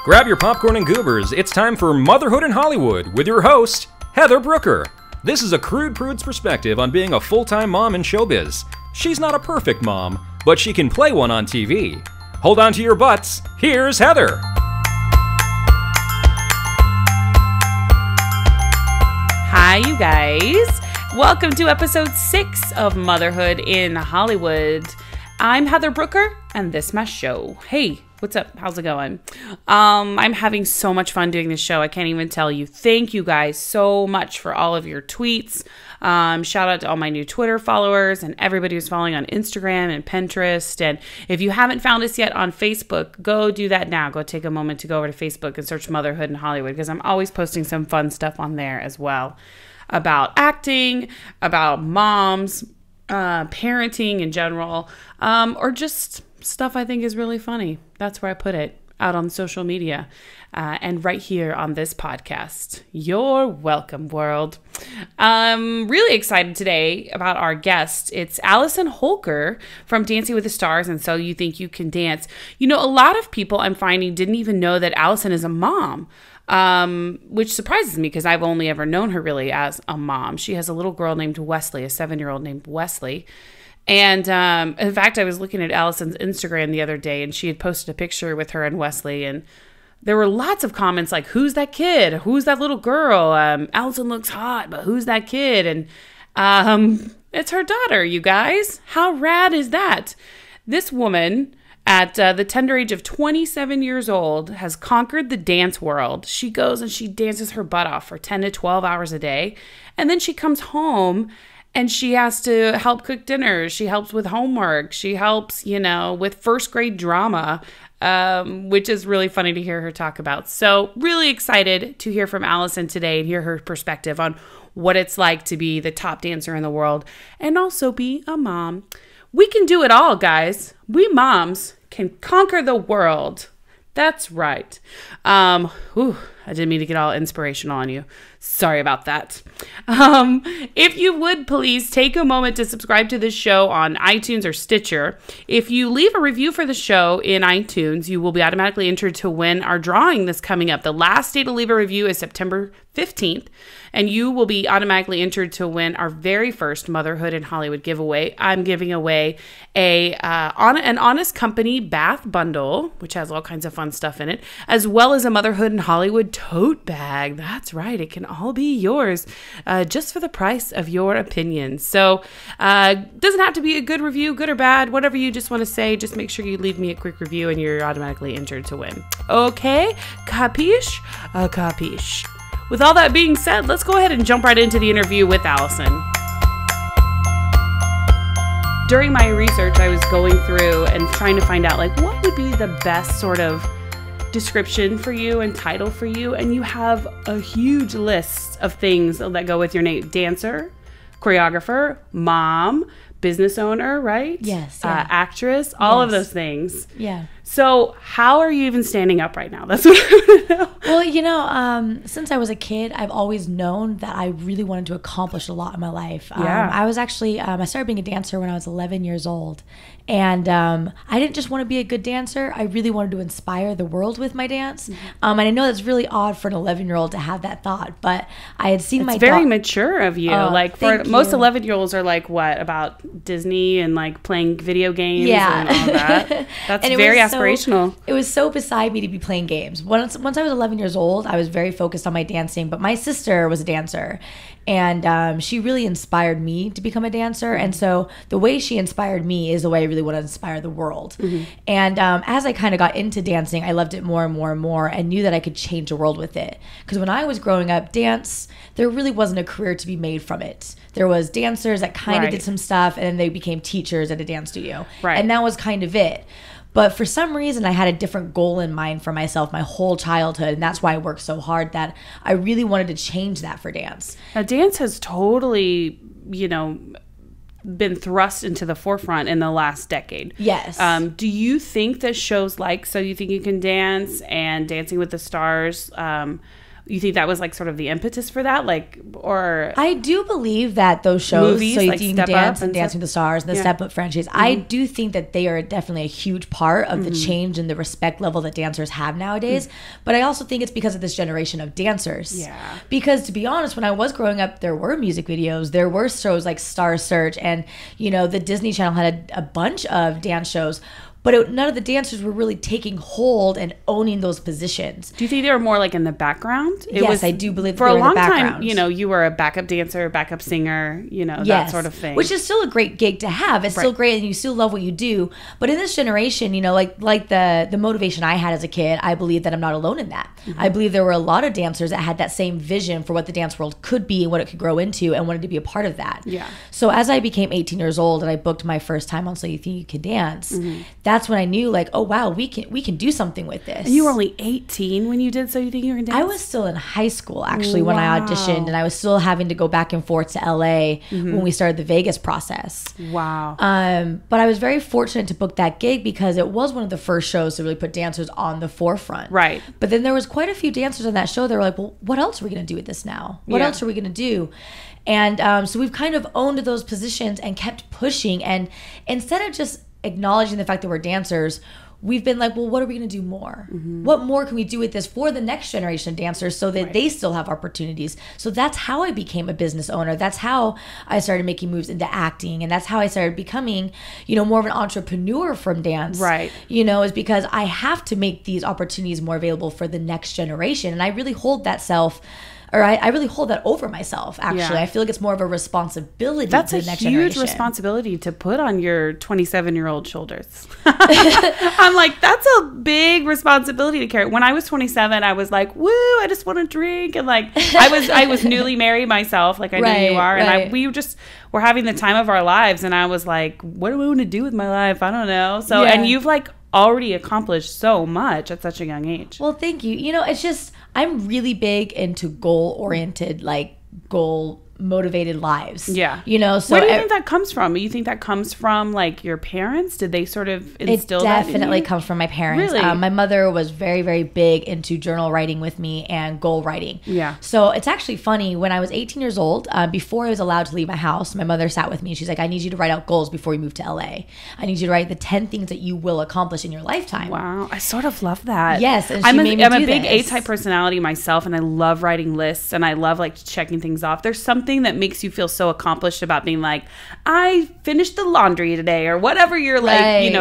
Grab your popcorn and goobers. It's time for Motherhood in Hollywood with your host, Heather Brooker. This is a crude prude's perspective on being a full-time mom in showbiz. She's not a perfect mom, but she can play one on TV. Hold on to your butts. Here's Heather. Hi, you guys. Welcome to episode 6 of Motherhood in Hollywood. I'm Heather Brooker, and this is my show. Hey, what's up? How's it going? I'm having so much fun doing this show. I can't even tell you. Thank you guys so much for all of your tweets. Shout out to all my new Twitter followers and everybody who's following on Instagram and Pinterest. And if you haven't found us yet on Facebook, go do that now. Go take a moment to go over to Facebook and search Motherhood in Hollywood, because I'm always posting some fun stuff on there as well about acting, about moms, parenting in general, or just stuff I think is really funny. That's where I put it, out on social media, and right here on this podcast. You're welcome, world. I'm really excited today about our guest. It's Allison Holker from Dancing with the Stars and So You Think You Can Dance. You know, a lot of people I'm finding didn't even know that Allison is a mom. Which surprises me because I've only ever known her really as a mom. She has a little girl named Wesley, a 7-year-old named Wesley. And in fact, I was looking at Allison's Instagram the other day, and she had posted a picture with her and Wesley, and there were lots of comments like, who's that kid? Who's that little girl? Allison looks hot, but who's that kid? And it's her daughter, you guys. How rad is that? This woman, at the tender age of 27 years old, has conquered the dance world. She goes and she dances her butt off for 10 to 12 hours a day. And then she comes home and she has to help cook dinner. She helps with homework. She helps, with first grade drama, which is really funny to hear her talk about. So really excited to hear from Allison today and hear her perspective on what it's like to be the top dancer in the world and also be a mom. We can do it all, guys. We moms can conquer the world. That's right. I didn't mean to get all inspirational on you. Sorry about that. If you would please take a moment to subscribe to this show on iTunes or Stitcher. If you leave a review for the show in iTunes, you will be automatically entered to win our drawing that's coming up. The last day to leave a review is September 15th, and you will be automatically entered to win our very first Motherhood in Hollywood giveaway. I'm giving away an Honest Company bath bundle, which has all kinds of fun stuff in it, as well as a Motherhood in Hollywood tote bag. That's right. It can all be yours just for the price of your opinion. So doesn't have to be a good review, good or bad, whatever you just want to say. Just make sure you leave me a quick review and you're automatically entered to win. Okay? Capiche? Capiche. With all that being said, let's go ahead and jump right into the interview with Allison. During my research, I was going through and trying to find out, what would be the best sort of description for you and title for you. And you have a huge list of things that go with your name. Dancer, choreographer, mom, business owner, right? Yes. Yeah. Actress, all of those things. Yeah. So how are you even standing up right now? That's what I want to know. Well, since I was a kid, I've always known that I really wanted to accomplish a lot in my life. I was actually, I started being a dancer when I was 11 years old. And I didn't just want to be a good dancer. I really wanted to inspire the world with my dance. Mm-hmm. And I know that's really odd for an 11-year-old to have that thought, but I had seen it's very mature of you. For most 11-year-olds are about Disney and playing video games and all that. That's very aspirational. It was so beside me to be playing games. Once I was 11 years old, I was very focused on my dancing, but my sister was a dancer. And she really inspired me to become a dancer. And so the way she inspired me is the way I really want to inspire the world. Mm-hmm. And as I kind of got into dancing, I loved it more and more and more and knew that I could change the world with it. Because when I was growing up, dance, there really wasn't a career to be made from it. There was dancers that kind of did some stuff, and then they became teachers at a dance studio. Right. And that was kind of it. But for some reason, I had a different goal in mind for myself my whole childhood. And that's why I worked so hard, that I really wanted to change that for dance. Now, dance has totally, been thrust into the forefront in the last decade. Yes. Do you think that shows like So You Think You Can Dance and Dancing with the Stars, You think that was like sort of the impetus for that? Like, or I do believe that those shows, movies, So You like Think You Step Can Dance Up and and Dancing with the Stars and the Yeah. Step Up franchise, I do think that they are definitely a huge part of the change in the respect level that dancers have nowadays. But I also think it's because of this generation of dancers. Yeah. Because to be honest, when I was growing up, there were music videos, there were shows like Star Search, and the Disney Channel had a bunch of dance shows. But none of the dancers were really taking hold and owning those positions. do you think they were more like in the background? Yes, I do believe for they a were in long the time. background. You were a backup dancer, backup singer, that sort of thing. Which is still a great gig to have. It's still great, and you still love what you do. But in this generation, like the motivation I had as a kid, I believe that I'm not alone in that. I believe there were a lot of dancers that had that same vision for what the dance world could be and what it could grow into, and wanted to be a part of that. Yeah. So as I became 18 years old and I booked my first time on So You Think You Can Dance, that's when I knew, like, oh wow, we can do something with this. And you were only 18 when you did So You Think You Can Dance? I was still in high school actually when I auditioned, and I was still having to go back and forth to LA when we started the Vegas process. Wow. But I was very fortunate to book that gig because it was one of the first shows to really put dancers on the forefront. Right. But then there was quite a few dancers on that show that were like, well, what else are we going to do with this now? What Yeah. else are we going to do? And so we've kind of owned those positions and kept pushing. And instead of just acknowledging the fact that we're dancers, we've been like, well, what are we going to do more? What more can we do with this for the next generation of dancers so that they still have opportunities? So that's how I became a business owner. That's how I started making moves into acting. And that's how I started becoming, more of an entrepreneur from dance. Right. Is because I have to make these opportunities more available for the next generation. And I really hold that I really hold that over myself, actually. Yeah. I feel like it's more of a responsibility That's to a the next huge generation. responsibility to put on your 27-year-old shoulders. I'm like, that's a big responsibility to carry. When I was 27, I was like, woo, I just want to drink. And like, I was newly married myself, like I know you are. And we just were having the time of our lives. And I was like, what do I want to do with my life? I don't know. So, and you've like already accomplished so much at such a young age. Well, thank you. It's just, I'm really big into goal-oriented, like goal-motivated lives. Yeah. So where do you think that comes from? You think that comes from like your parents? Did they sort of instill that in you? It definitely comes from my parents. Really? My mother was very, very big into journal writing with me and goal writing. Yeah. So it's actually funny. When I was 18 years old, before I was allowed to leave my house, my mother sat with me. She's like, I need you to write out goals before you move to LA. I need you to write the 10 things that you will accomplish in your lifetime. Wow. I sort of love that. Yes. And I'm a do big this. A-type personality myself, and I love writing lists, and I love like checking things off. There's something that makes you feel so accomplished about being like, I finished the laundry today, or whatever your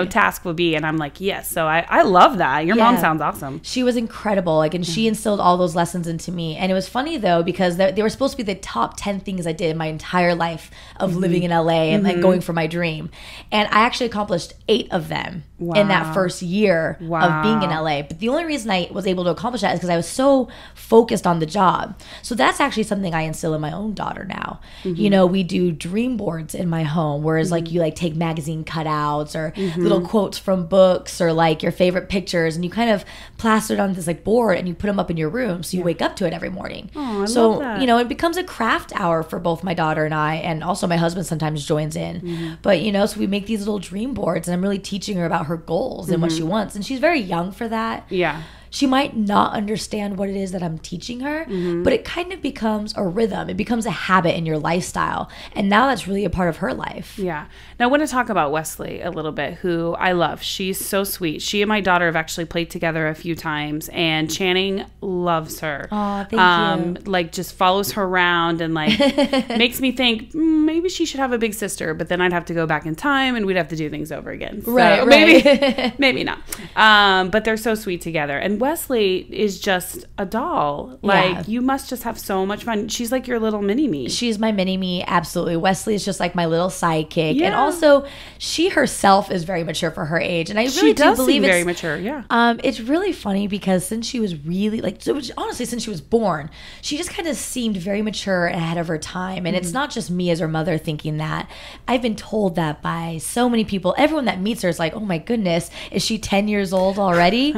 task would be. And I'm like, yes. So I love that. Your mom sounds awesome. She was incredible. And she instilled all those lessons into me. And it was funny though, because they were supposed to be the top 10 things I did in my entire life of living in LA and like going for my dream. And I actually accomplished 8 of them in that first year of being in LA. But the only reason I was able to accomplish that is because I was so focused on the job. So that's actually something I instill in my own daughter now. We do dream boards in my home, whereas like you like take magazine cutouts or little quotes from books or like your favorite pictures, and you kind of plaster it on this like board and you put them up in your room so you wake up to it every morning. Oh, I so love that. it becomes a craft hour for both my daughter and I, and also my husband sometimes joins in. But so we make these little dream boards, and I'm really teaching her about her goals and what she wants, and she's very young for that. Yeah. She might not understand what it is that I'm teaching her, but it kind of becomes a rhythm. It becomes a habit in your lifestyle. And now that's really a part of her life. Yeah. Now, I want to talk about Wesley a little bit, who I love. She's so sweet. She and my daughter have actually played together a few times, and Channing loves her. Oh, thank you. Like, just follows her around and, like, makes me think, maybe she should have a big sister, but then I'd have to go back in time and we'd have to do things over again. So Right. maybe not. But they're so sweet together. And Wesley is just a doll. Like, you must just have so much fun. She's like your little mini-me. She's my mini-me, absolutely. Wesley is just like my little sidekick. Yeah. And also, she herself is very mature for her age. And I really do believe seem it's very mature, yeah. It's really funny because since she was really, like, so honestly, since she was born, she just kind of seemed very mature and ahead of her time. And it's not just me as her mother thinking that. I've been told that by so many people. Everyone that meets her is like, oh my goodness, is she 10 years old already?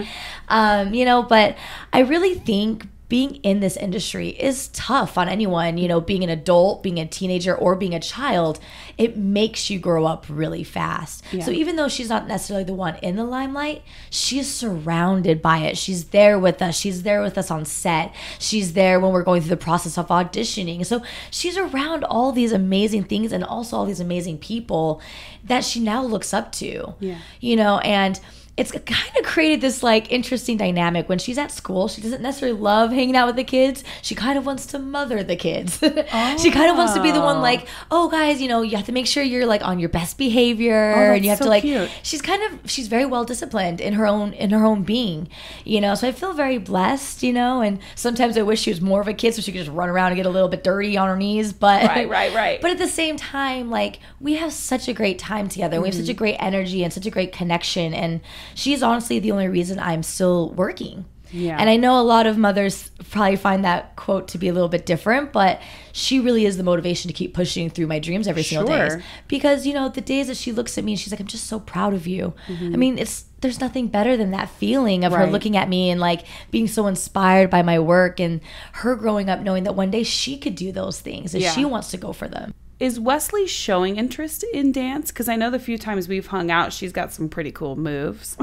But I really think being in this industry is tough on anyone, you know, being an adult, being a teenager, or being a child. It makes you grow up really fast. Yeah. So even though she's not necessarily the one in the limelight, she is surrounded by it. She's there with us. She's there with us on set. She's there when we're going through the process of auditioning. So she's around all these amazing things and also all these amazing people that she now looks up to. Yeah. You know, and it's kind of created this like interesting dynamic. When she's at school, she doesn't necessarily love hanging out with the kids. She kind of wants to mother the kids. She kind of wants to be the one like, oh guys, you know, you have to make sure you're like on your best behavior, and you have so to like. cute. She's very well disciplined in her own being, you know. So I feel very blessed, you know. And sometimes I wish she was more of a kid so she could just run around and get a little bit dirty on her knees. But Right. But at the same time, like, we have such a great time together. We have such a great energy and such a great connection, and she's honestly the only reason I'm still working. Yeah. And I know a lot of mothers probably find that quote to be a little bit different, but she really is the motivation to keep pushing through my dreams every single day. Because, you know, the days that she looks at me and she's like, I'm just so proud of you. I mean, there's nothing better than that feeling of her looking at me and like being so inspired by my work, and her growing up knowing that one day she could do those things and she wants to go for them. Is Wesley showing interest in dance? Because I know the few times we've hung out, she's got some pretty cool moves.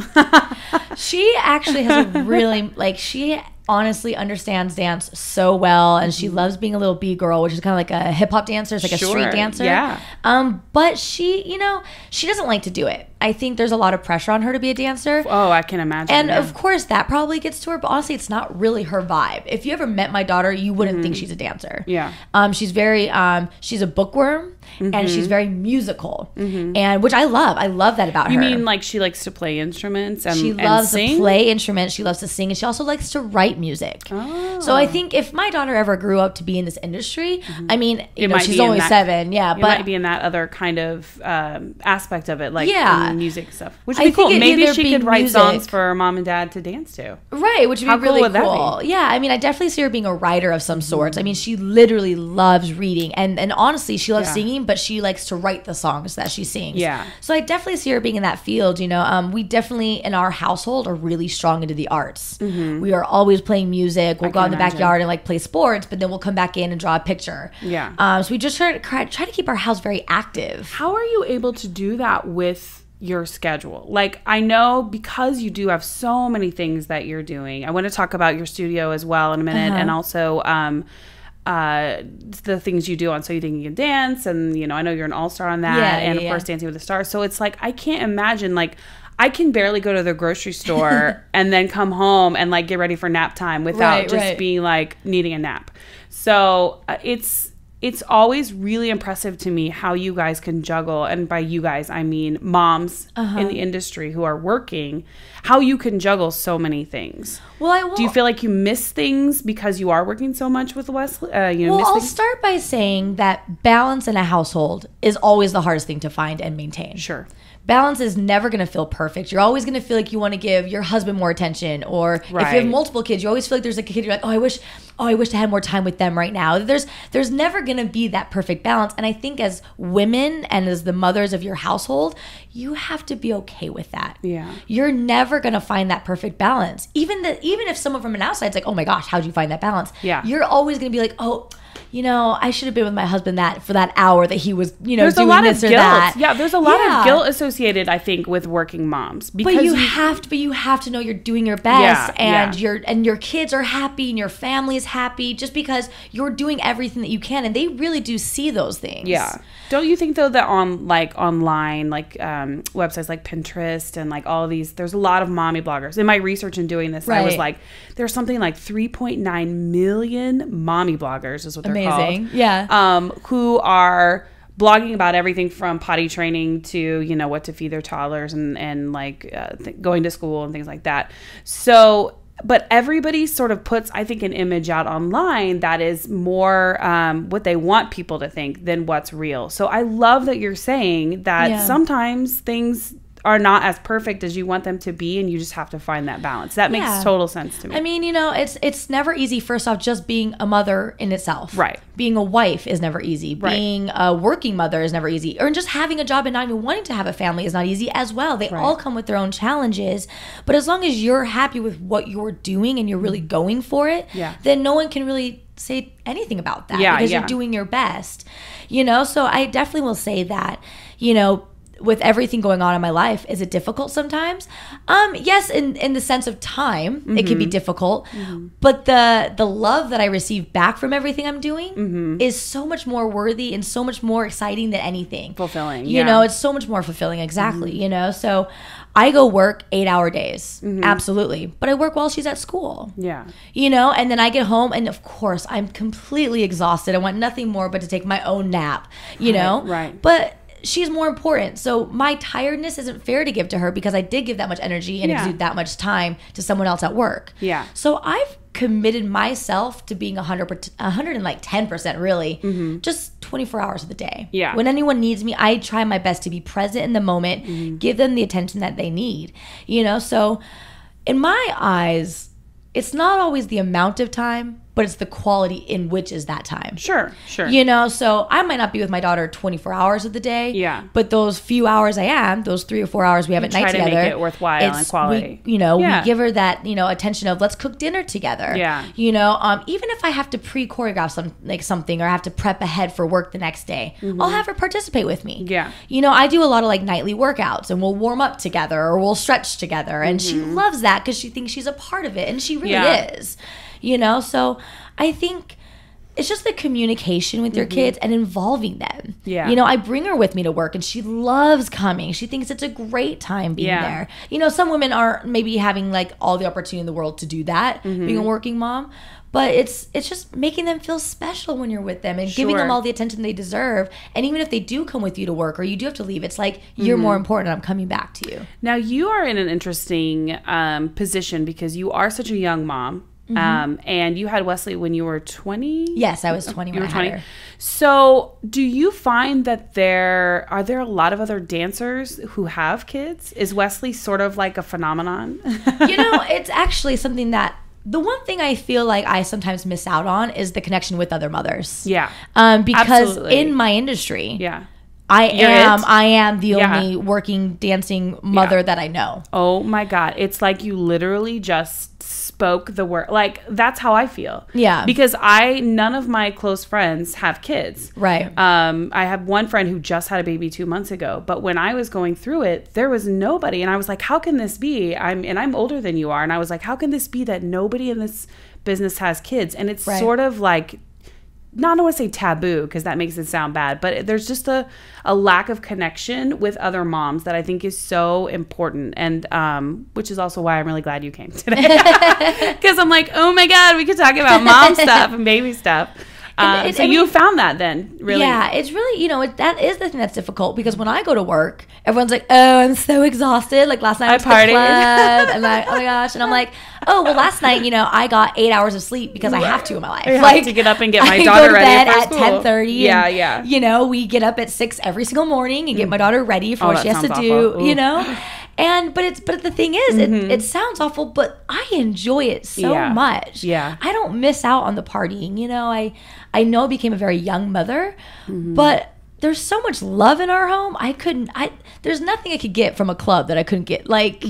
She actually has a really, like, she honestly understands dance so well, and she loves being a little B-girl, which is kind of like a hip-hop dancer. It's like a street dancer. Yeah. But she, you know, she doesn't like to do it. I think there's a lot of pressure on her to be a dancer. Oh, I can imagine. And of course, that probably gets to her, but honestly, it's not really her vibe. If you ever met my daughter, you wouldn't think she's a dancer. Yeah. She's very, she's a bookworm, and she's very musical, and which I love. I love that about her. You mean like she likes to play instruments and she loves sing? to play instruments. She loves to sing, and she also likes to write music. Oh. So I think if my daughter ever grew up to be in this industry, I mean, you know, might she's be in only that- 7, It but might be in that other kind of aspect of it, like in music stuff, which would I be cool. think it'd Maybe either she be could write music. songs for mom and dad to dance to. right, which would How be cool really would that cool. be? Yeah, I mean, I definitely see her being a writer of some sorts. I mean, she literally loves reading, and honestly, she loves singing, but she likes to write the songs that she sings. Yeah. So I definitely see her being in that field. You know, we definitely in our household are really strong into the arts. We are always playing music. We'll go out in the backyard and like play sports, but then we'll come back in and draw a picture. Yeah. So we just try to keep our house very active. How are you able to do that with your schedule? Like, I know because you do have so many things that you're doing. I want to talk about your studio as well in a minute, and also the things you do on So You Think You Can Dance, and you know, I know you're an all-star on that, and of course Dancing with the Stars. So it's like, I can't imagine, like, I can barely go to the grocery store and then come home and like get ready for nap time without being like needing a nap. So it's always really impressive to me how you guys can juggle, and by you guys I mean moms in the industry who are working, how you can juggle so many things. Well, do you feel like you miss things because you are working so much with Wesley? I'll start by saying that balance in a household is always the hardest thing to find and maintain. Sure. Balance is never going to feel perfect. You're always going to feel like you want to give your husband more attention, or if you have multiple kids, you always feel like there's a kid you're like, I wish I had more time with them right now. There's never going to be that perfect balance. And I think as women and as the mothers of your household, you have to be okay with that. Yeah. You're never going to find that perfect balance. Even if someone from an outside's like, oh my gosh, how'd you find that balance? Yeah. You're always going to be like, oh, you know, I should have been with my husband for that hour that he was, you know, there's doing a lot this of or guilt. that. Yeah, there's a lot of guilt associated, I think, with working moms. Because But you have to know you're doing your best, and your kids are happy and your family is happy just because you're doing everything that you can, and they really do see those things. Yeah. Don't you think though that online websites like Pinterest and like all of these, there's a lot of mommy bloggers. In my research in doing this, I was like, there's something like 3.9 million mommy bloggers is what they're called. Yeah. Who are blogging about everything from potty training to, you know, what to feed their toddlers and going to school and things like that. So, but everybody sort of puts, I think, an image out online that is more what they want people to think than what's real. So I love that you're saying that sometimes things are not as perfect as you want them to be, and you just have to find that balance. That makes total sense to me. I mean, it's never easy. First off, just being a mother in itself. Right. Being a wife is never easy. Right. Being a working mother is never easy. Or just having a job and not even wanting to have a family is not easy as well. They all come with their own challenges. But as long as you're happy with what you're doing and you're really going for it, then no one can really say anything about that because you're doing your best. So I definitely will say that, with everything going on in my life, is it difficult sometimes? Yes, in the sense of time, it can be difficult. But the love that I receive back from everything I'm doing is so much more worthy and so much more exciting than anything. Fulfilling. It's so much more fulfilling. Exactly. So I go work 8-hour days. Absolutely. But I work while she's at school. Yeah. And then I get home and of course I'm completely exhausted. I want nothing more but to take my own nap, Right. But she's more important. So my tiredness isn't fair to give to her because I did give that much energy and exude that much time to someone else at work. Yeah. So I've committed myself to being 110% really, just 24 hours of the day. Yeah. When anyone needs me, I try my best to be present in the moment, give them the attention that they need. So in my eyes, it's not always the amount of time, but it's the quality in which is that time. Sure. So I might not be with my daughter 24 hours of the day. Yeah. But those few hours I am, those 3 or 4 hours we have at night together. Try to make it worthwhile and quality. We give her that, attention of let's cook dinner together. Yeah. Even if I have to pre-choreograph something or have to prep ahead for work the next day, I'll have her participate with me. Yeah. I do a lot of nightly workouts and we'll warm up together or we'll stretch together. And she loves that because she thinks she's a part of it. And she really is. So I think it's just the communication with your kids and involving them. Yeah. I bring her with me to work and she loves coming. She thinks it's a great time being there. Some women aren't maybe having all the opportunity in the world to do that, being a working mom. But it's just making them feel special when you're with them and giving them all the attention they deserve. And even if they do come with you to work or you do have to leave, it's like, you're more important and I'm coming back to you. Now, you are in an interesting position because you are such a young mom. And you had Wesley when you were 20? Yes, I was 20 when I had her. So do you find that are there a lot of other dancers who have kids? Is Wesley sort of like a phenomenon? It's actually something that the one thing I feel like I sometimes miss out on is the connection with other mothers. Yeah. Because absolutely. in my industry, yeah. I am the only working dancing mother that I know. Oh my God. It's like you literally just spoke the word. That's how I feel. Yeah. Because none of my close friends have kids. Right. I have one friend who just had a baby 2 months ago, but when I was going through it, there was nobody. And I was like, how can this be? I'm older than you are. And I was like, how can this be that nobody in this business has kids? And it's sort of like, not want to say taboo because that makes it sound bad, but there's just a lack of connection with other moms that I think is so important, and which is also why I'm really glad you came today because I'm like, oh my God, we could talk about mom stuff and baby stuff. So you found that then, really? Yeah, it's really, that is the thing that's difficult because when I go to work, everyone's like, oh, I'm so exhausted. Like last night I went to the club and like, oh my gosh. And I'm like, oh, well, last night, I got 8 hours of sleep because I have to in my life. I have to get up and get my daughter ready for school. I go to bed at 10:30. Yeah, yeah. We get up at 6 every single morning and get my daughter ready for what she has to do, But the thing is, it sounds awful, but I enjoy it so much. Yeah. I don't miss out on the partying. I know I became a very young mother, but there's so much love in our home. There's nothing I could get from a club that I couldn't get right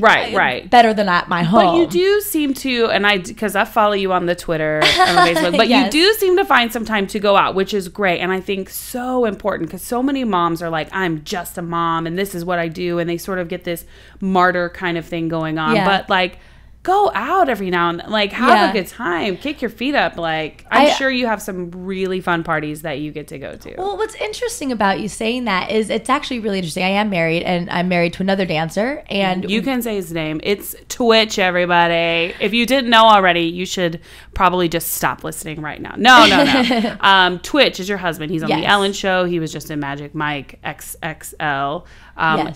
better than at my home. But you do seem to, because I follow you on the Twitter and the Facebook, but you do seem to find some time to go out, which is great. And I think so important because so many moms are like, I'm just a mom and this is what I do. And they sort of get this martyr kind of thing going on. Yeah. But go out every now and then. Have a good time. Kick your feet up. I'm sure you have some really fun parties that you get to go to. Well, what's interesting about you saying that is it's actually really interesting. I am married, and I'm married to another dancer. And you can say his name. It's Twitch, everybody. If you didn't know already, you should probably just stop listening right now. No. Twitch is your husband. He's on The Ellen Show. He was just in Magic Mike XXL.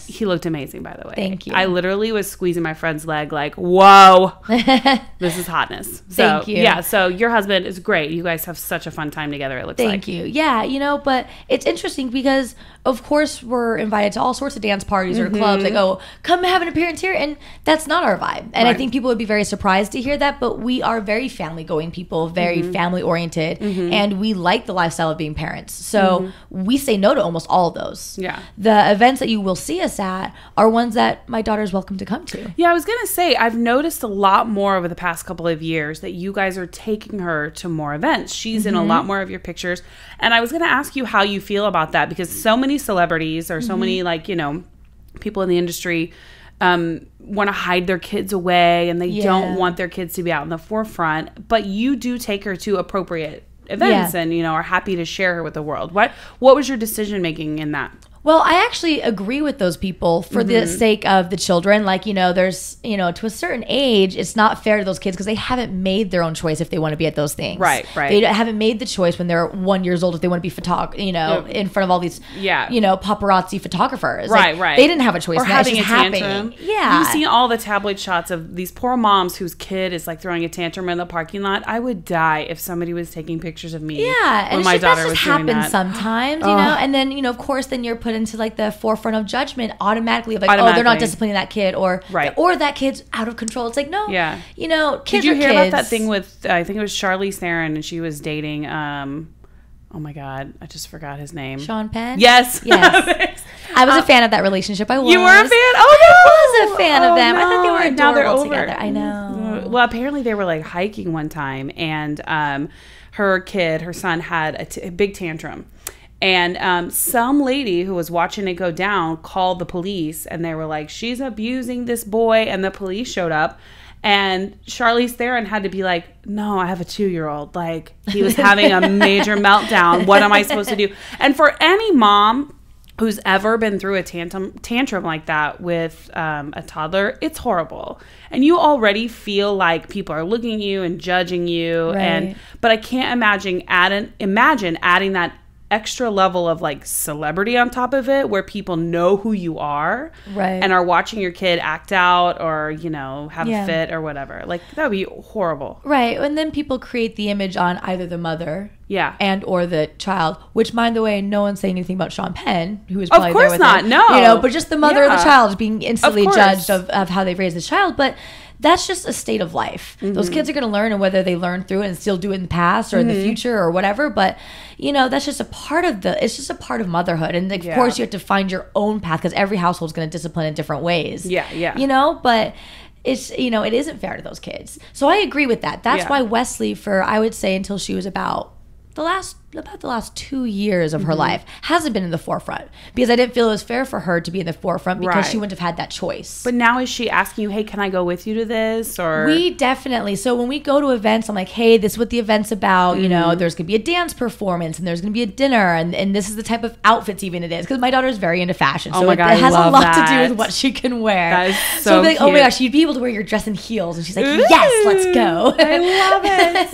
He looked amazing, by the way. Thank you. I literally was squeezing my friend's leg like, whoa, this is hotness. So, Thank you. Yeah, so your husband is great. You guys have such a fun time together, it looks like. Thank you. Yeah, but it's interesting because of course, we're invited to all sorts of dance parties or clubs that go, come have an appearance here. And that's not our vibe. And I think people would be very surprised to hear that. But we are very family going people, very family oriented. And we like the lifestyle of being parents. So we say no to almost all of those. Yeah. The events that you will see us at are ones that my daughter is welcome to come to. Yeah, I was going to say, I've noticed a lot more over the past couple of years that you guys are taking her to more events. She's in a lot more of your pictures. And I was going to ask you how you feel about that, because so many celebrities or so many, like, you know, people in the industry want to hide their kids away, and they don't want their kids to be out in the forefront. But you do take her to appropriate events and, you know, are happy to share her with the world. What was your decision making in that? Well, I actually agree with those people for the sake of the children. Like, you know, there's, you know, to a certain age, it's not fair to those kids because they haven't made their own choice if they want to be at those things. Right. They haven't made the choice when they're 1 year old if they want to be in front of all these, you know, paparazzi photographers. Right. They didn't have a choice. Or having a tantrum. Happening. Yeah. You've seen all the tabloid shots of these poor moms whose kid is like throwing a tantrum in the parking lot. I would die if somebody was taking pictures of me. Yeah. When my daughter was doing that. Happens sometimes, you know, and then, you know, of course, then you're put into like the forefront of judgment automatically of like, oh, they're not disciplining that kid, or that kid's out of control. It's like, no, you know, kids. Did you hear kids. about that thing with I think it was Charlize Theron, and she was dating oh my god, I just forgot his name. Sean Penn. Yes. I was a fan of that relationship. I was. You were a fan? Oh no, I was a fan of them. No. I thought they were adorable now they're over. together. I know. Well, apparently they were like hiking one time, and her son had a big tantrum. And some lady who was watching it go down called the police, and they were like, she's abusing this boy. And the police showed up, and Charlize Theron had to be like, no, I have a 2-year-old. Like, he was having a major meltdown. What am I supposed to do? And for any mom who's ever been through a tantrum like that with a toddler, it's horrible. And you already feel like people are looking at you and judging you. Right. But I can't imagine adding that extra level of like celebrity on top of it, where people know who you are, and are watching your kid act out or, you know, have a fit or whatever. Like, that would be horrible. Right. And then people create the image on either the mother and or the child, which, mind the way, no one's saying anything about Sean Penn, who was probably of course there with not. him. No, you know, but just the mother of the child being instantly judged of how they've raised the child. But that's just a state of life. Those kids are going to learn, and whether they learn through it and still do it in the past or in the future or whatever. But, you know, that's just a part of it's just a part of motherhood. And of course you have to find your own path, because every household is going to discipline in different ways. Yeah. You know, but it's, you know, it isn't fair to those kids. So I agree with that. That's why Wesley, for, I would say, until she was about the last 2 years of her life, hasn't been in the forefront, because I didn't feel it was fair for her to be in the forefront, because she wouldn't have had that choice. But now is she asking you, hey, can I go with you to this? Or we definitely, so when we go to events, I'm like, hey, this is what the event's about. You know, there's gonna be a dance performance, and there's gonna be a dinner, and this is the type of outfits even it is, because my daughter's very into fashion, so my God, it has a lot to do that. with what she can wear. That is so I'm like, cute. oh my gosh, you'd be able to wear your dress in heels, and she's like, yes, let's go. I love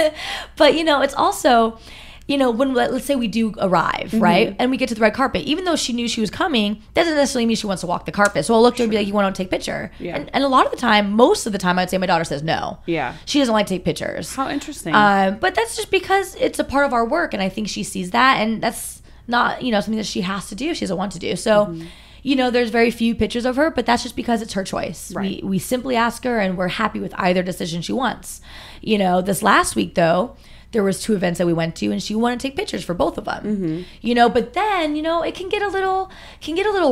it. But, you know, it's also, you know, when, let's say we do arrive, right? And we get to the red carpet, even though she knew she was coming, that doesn't necessarily mean she wants to walk the carpet. So I'll look to her and be like, you want to take a picture? And a lot of the time, most of the time, I'd say my daughter says no. She doesn't like to take pictures. How interesting. But that's just because it's a part of our work, and I think she sees that, and that's not, you know, something that she has to do if she doesn't want to do. So, you know, there's very few pictures of her, but that's just because it's her choice. We simply ask her, and we're happy with either decision she wants. You know, this last week, though, there was 2 events that we went to, and she wanted to take pictures for both of them. You know, but then, you know, it can get a little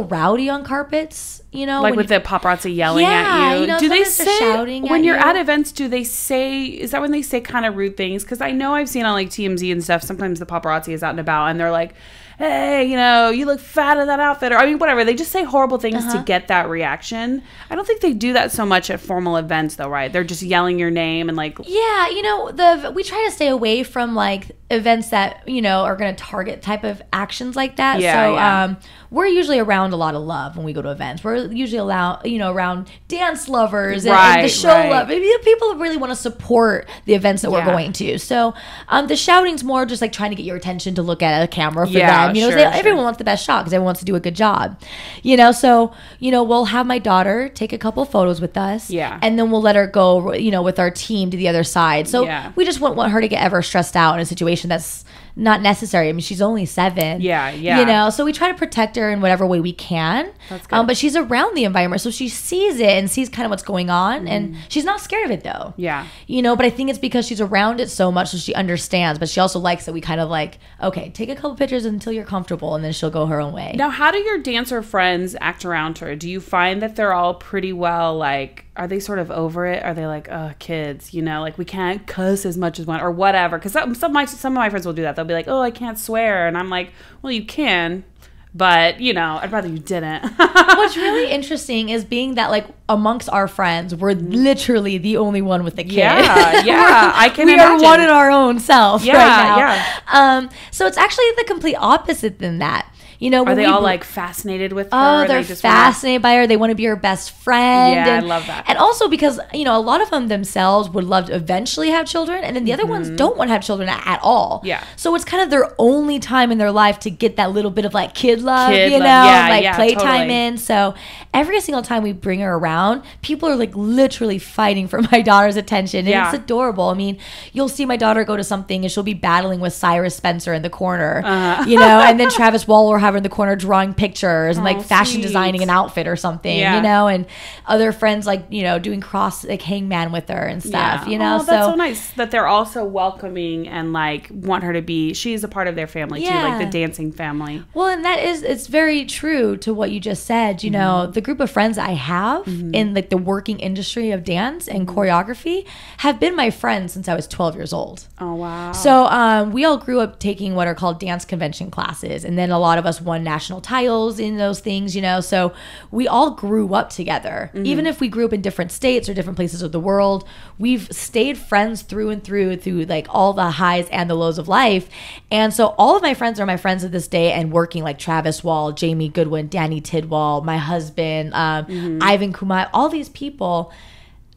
rowdy on carpets, you know, like with the paparazzi yelling at you. You know, do they say, shouting when you're you. at events, do they say, is that when they say kind of rude things? Because I know I've seen on like TMZ and stuff, sometimes the paparazzi is out and about, and they're like, hey, you know, you look fat in that outfit, or I mean, whatever. They just say horrible things to get that reaction. I don't think they do that so much at formal events, though, right? They're just yelling your name and like, yeah, you know, we try to stay away from like events that, you know, are going to target type of actions like that. We're usually around a lot of love when we go to events. We're usually around dance lovers and the show love. People really want to support the events that we're going to. So the shouting's more just like trying to get your attention to look at a camera for them. You know, everyone wants the best shot, because everyone wants to do a good job. You know, so, you know, we'll have my daughter take a couple photos with us. And then we'll let her go, you know, with our team to the other side. So we just won't want her to get ever stressed out in a situation that's not necessary. I mean, she's only 7. Yeah, yeah. You know, so we try to protect her in whatever way we can. That's good. But she's around the environment, so she sees it and sees kind of what's going on, and she's not scared of it though. Yeah. You know, but I think it's because she's around it so much, so she understands. But she also likes that we kind of like, okay, take a couple pictures until you're comfortable, and then she'll go her own way. Now, how do your dancer friends act around her? Do you find that they're all pretty well, like, are they sort of over it? Are they like, oh, kids, you know, like we can't cuss as much as one or whatever? Because some of my friends will do that. They'll be like, oh, I can't swear. And I'm like, well, you can. But, you know, I'd rather you didn't. What's really interesting is being that, like, amongst our friends, we're literally the only one with a kid. Yeah, I can we imagine. are one in our own self right now. Yeah. So it's actually the complete opposite than that. You know, are they all like fascinated with her? Oh, they're fascinated by her. They want to be her best friend. Yeah, and, I love that. And also because, you know, a lot of them themselves would love to eventually have children, and then the other ones don't want to have children at all. Yeah. So it's kind of their only time in their life to get that little bit of like kid love, playtime in. So every single time we bring her around, people are like literally fighting for my daughter's attention. And it's adorable. I mean, you'll see my daughter go to something and she'll be battling with Cyrus Spencer in the corner, you know, and then Travis Wall will have her in the corner drawing pictures and like fashion designing an outfit or something, you know, and other friends like, you know, doing cross like hangman with her and stuff, you know. Oh, that's so nice that they're also welcoming and like want her to be, she's a part of their family too, like the dancing family. Well, and that is, it's very true to what you just said. You know, the group of friends I have in like the working industry of dance and choreography have been my friends since I was 12 years old. Oh, wow. So we all grew up taking what are called dance convention classes, and then a lot of us won national titles in those things, you know. So we all grew up together. Even if we grew up in different states or different places of the world, we've stayed friends through and through like all the highs and the lows of life. And so all of my friends are my friends to this day, and working like Travis Wall, Jamie Goodwin, Danny Tidwell, my husband, Ivan Kumai, all these people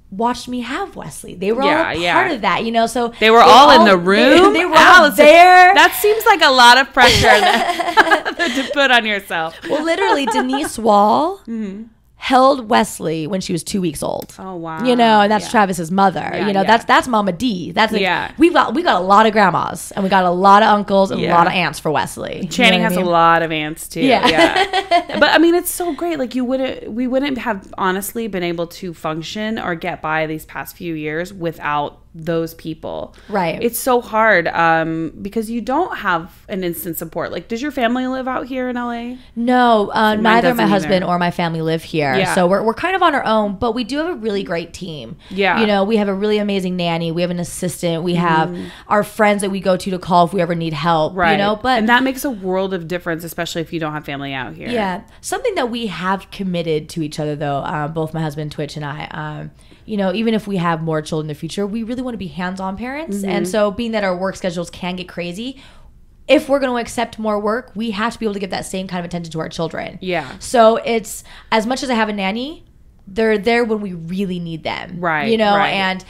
watched me have Wesley. They were all a part of that, you know. So they were all in the room. They were all there. That seems like a lot of pressure to put on yourself. Well, literally, Denise Wall held Wesley when she was 2 weeks old. Oh, wow. You know, and that's Travis's mother. You know, that's Mama D. That's like, we got a lot of grandmas, and we got a lot of uncles and a lot of aunts for Wesley. Channing has a lot of aunts too. Yeah. But I mean, it's so great. Like we wouldn't have honestly been able to function or get by these past few years without those people. Right. It's so hard because you don't have an instant support. Like, does your family live out here in LA? No, neither my husband or my family live here. Yeah. So we're kind of on our own, but we do have a really great team. Yeah. You know, we have a really amazing nanny. We have an assistant. We have our friends that we go to call if we ever need help. Right. You know, and that makes a world of difference, especially if you don't have family out here. Yeah. Something that we have committed to each other, though, both my husband Twitch and I, you know, even if we have more children in the future, we really want to be hands-on parents. And so being that our work schedules can get crazy, if we're going to accept more work, we have to be able to give that same kind of attention to our children. Yeah. So it's, as much as I have a nanny, they're there when we really need them. Right. You know, right. and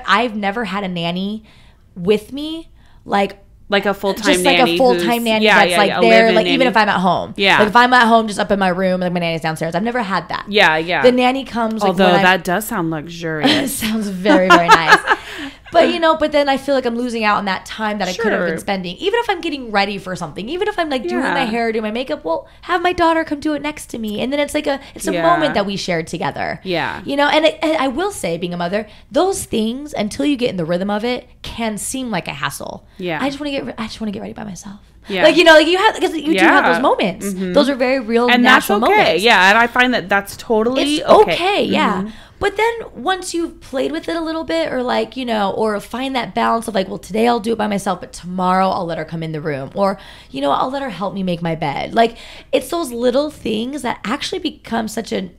I've never had a nanny with me, like a full-time just like nanny. A full-time nanny that's like there, like nanny. even if I'm at home. Yeah. Like if I'm at home just up in my room, like my nanny's downstairs. I've never had that. Yeah, yeah. The nanny comes like although that does sound luxurious. It sounds very, very nice. But, you know, but then I feel like I'm losing out on that time that I could have been spending. Even if I'm getting ready for something, even if I'm like doing my hair, doing my makeup, well, have my daughter come do it next to me. And then it's like a moment that we shared together. Yeah. You know, and I will say, being a mother, those things, until you get in the rhythm of it, can seem like a hassle. Yeah. I just want to get ready by myself. Yeah. Like, you know, like because you do have those moments. Those are very real, and natural that's okay. moments. Yeah, and I find that that's totally it's okay. Yeah. But then once you've played with it a little bit, or like, you know, or find that balance of like, well, today I'll do it by myself, but tomorrow I'll let her come in the room, or, you know, I'll let her help me make my bed. Like, it's those little things that actually become such and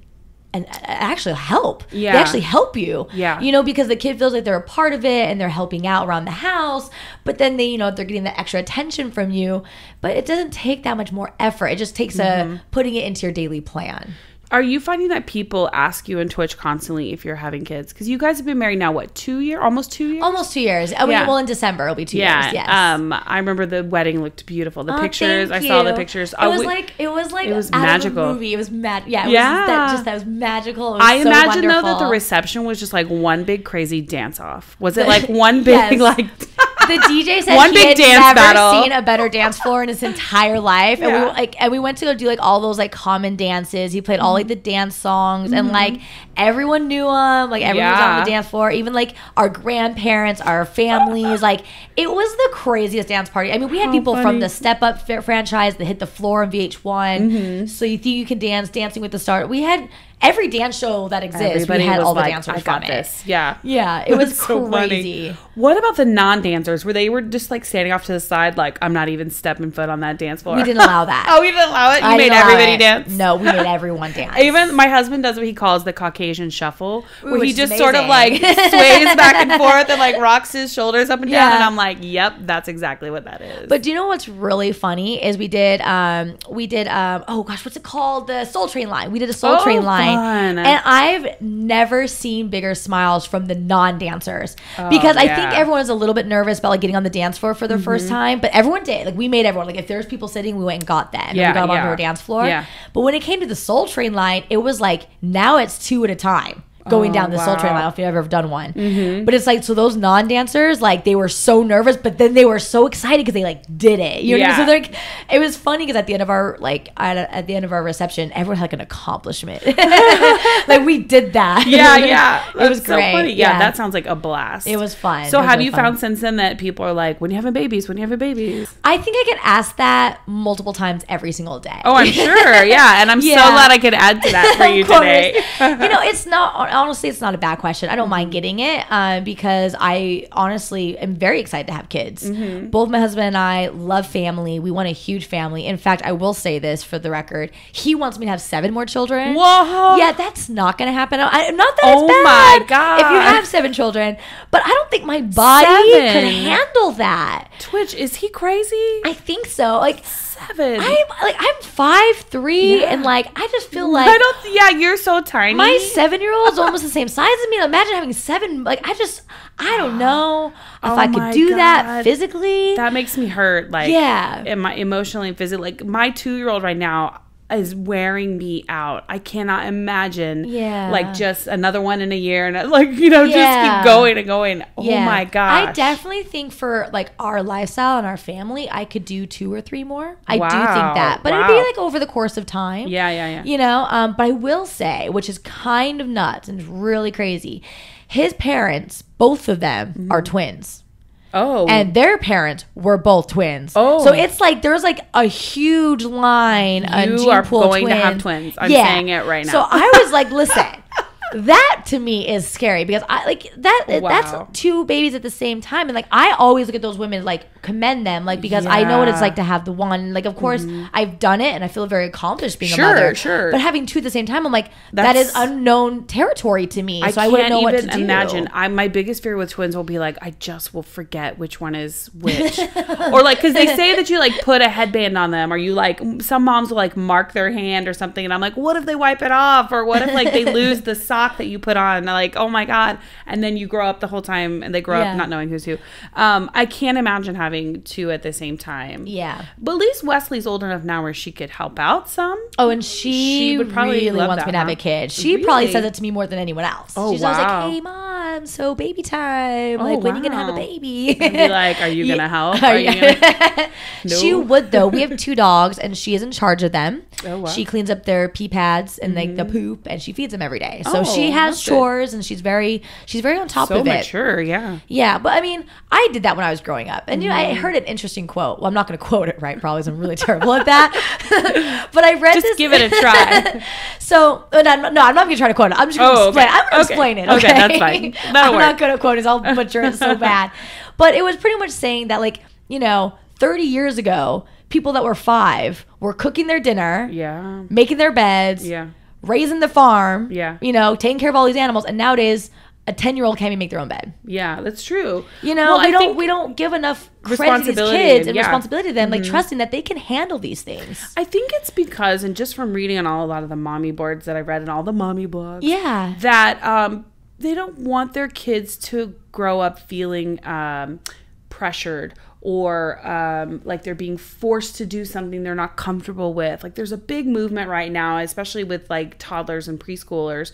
actually help. Yeah. They actually help you. Yeah. You know, because the kid feels like they're a part of it and they're helping out around the house, but then they, you know, they're getting that extra attention from you. But it doesn't take that much more effort. It just takes putting it into your daily plan. Are you finding that people ask you in Twitch constantly if you're having kids? Because you guys have been married now, what, 2 years? Almost 2 years? Almost 2 years. I mean, well, in December it'll be 2 years. Yes. I remember the wedding looked beautiful. The pictures, I saw the pictures. It was like it was magical. Out of a movie. It was mad. Yeah. That was magical. It was I so imagine wonderful. though that the reception was just like one big crazy dance off. Was it like one big like? The DJ said One he big had dance never battle. seen a better dance floor in his entire life. And we went to go do like all those like common dances. He played all like the dance songs and like everyone knew him. Like everyone was on the dance floor. Even like our grandparents, our families. Like it was the craziest dance party. I mean, we had people from the Step Up franchise that hit the floor on VH1. So You Think You Can Dance, Dancing with the Stars. We had every dance show that exists. Everybody we had was all the like, dancers I got from this. it. Yeah. Yeah, it was so crazy. Funny. What about the non-dancers where they were just like standing off to the side like, I'm not even stepping foot on that dance floor? We didn't allow that. Oh, we didn't allow it? You I made didn't allow everybody it. dance? No, we made everyone dance. Even my husband does what he calls the Caucasian shuffle, where which he is just sort of like amazing. sways back and forth and like rocks his shoulders up and down. Yeah. And I'm like, yep, that's exactly what that is. But do you know what's really funny is we did oh gosh, what's it called? The Soul Train line. We did a Soul Train line. Fun. And I've never seen bigger smiles from the non-dancers because I think everyone was a little bit nervous about like getting on the dance floor for their first time, but everyone did. Like we made everyone, like if there's people sitting, we went and got them. And we got them onto our dance floor. Yeah. But when it came to the Soul Train line, it was like now it's 2 at a time. Going down the Soul Train line, if you've ever done one. But it's like, so those non-dancers, like they were so nervous, but then they were so excited because they like did it. You know what I mean? So like, it was funny because at the end of our at the end of our reception, everyone had like an accomplishment. Like we did that. Yeah. It was so great. funny. Yeah, that sounds like a blast. It was fun. So It was have really you fun. found since then that people are like, when you having babies? When you having babies? I think I get asked that multiple times every single day. Oh, I'm sure. Yeah. And I'm so glad I could add to that for you Of course. today. You know, it's not, honestly, it's not a bad question. I don't mind getting it because I honestly am very excited to have kids. Both my husband and I love family. We want a huge family. In fact, I will say this for the record. He wants me to have 7 more children. Whoa. Yeah, that's not going to happen. Not that it's Oh bad. my God. If you have 7 children. But I don't think my body 7. could handle that. Twitch, is he crazy? I think so. Like, 7. I'm 5'3", and like I just feel like you're so tiny. my 7-year-old's almost the same size as me. Imagine having 7. Like I don't know if I could do that physically. That makes me hurt. Like, Yeah. emotionally and physically. Like, my 2-year-old right now is wearing me out. I cannot imagine. Yeah. Like, just another one in a year, and like, just keep going and going. Oh my gosh. I definitely think for like our lifestyle and our family, I could do 2 or 3 more. I do think that, but it'd be like over the course of time. Yeah. You know, but I will say, which is kind of nuts and really crazy, his parents, both of them, are twins. Oh. And their parents were both twins. Oh. So it's like there's like a huge line on You gene are pool going to twins. have twins. I'm saying it right now. So I was like, listen, that to me is scary because I like that. Wow. That's 2 babies at the same time, and like I always look at those women, like commend them, like because I know what it's like to have the one. Like of course I've done it, and I feel very accomplished being a mother. Sure. But having 2 at the same time, I'm like that is unknown territory to me. So I wouldn't know what to do. Imagine. My biggest fear with twins will be like, I just will forget which one is which, or like because they say that you like put a headband on them, or you like some moms will like mark their hand or something, and I'm like, what if they wipe it off, or what if like they lose the sock that you put on? And like, oh my god, and then you grow up the whole time, and they grow up not knowing who's who. I can't imagine having 2 at the same time. Yeah. But at least Wesley's old enough now where she could help out some. Oh, and she would probably really love wants that, me to have huh? a kid. She probably Really? says it to me more than anyone else. Oh, She's always wow. like, "Hey, mom, so baby time. Oh, Like, when are you gonna have a wow. baby?" And be like, are you gonna help? Are Are you you- gonna... She No. would though. We have 2 dogs, and she is in charge of them. Oh, wow. She cleans up their pee pads and like the poop, and she feeds them every day. So Oh, she has that's good. chores, and she's very on top so of it. mature, yeah. Yeah, but I mean, I did that when I was growing up. And, you know, I heard an interesting quote. Well, I'm not going to quote it right, probably, 'cause I'm really terrible at that. But I read Just this. give it a try. So, no, I'm not going to try to quote it. I'm just going to Oh, explain okay. it. I'm going to Okay. explain it. Okay, Okay, that's fine. That'll I'm not work. good at quoting. I'll butcher it so bad. But it was pretty much saying that, like, you know, 30 years ago, people that were 5 were cooking their dinner, Yeah. making their beds, Yeah. raising the farm, Yeah. you know, taking care of all these animals. And nowadays, a 10-year-old can't even make their own bed. Yeah, that's true. You know, Well, we don't give enough credit to these Responsibility, kids and yeah. responsibility to them, like trusting that they can handle these things. I think it's because, and just from reading on a lot of the mommy boards that I've read and all the mommy blogs, Yeah. that they don't want their kids to grow up feeling pressured or like they're being forced to do something they're not comfortable with. Like there's a big movement right now, especially with like toddlers and preschoolers,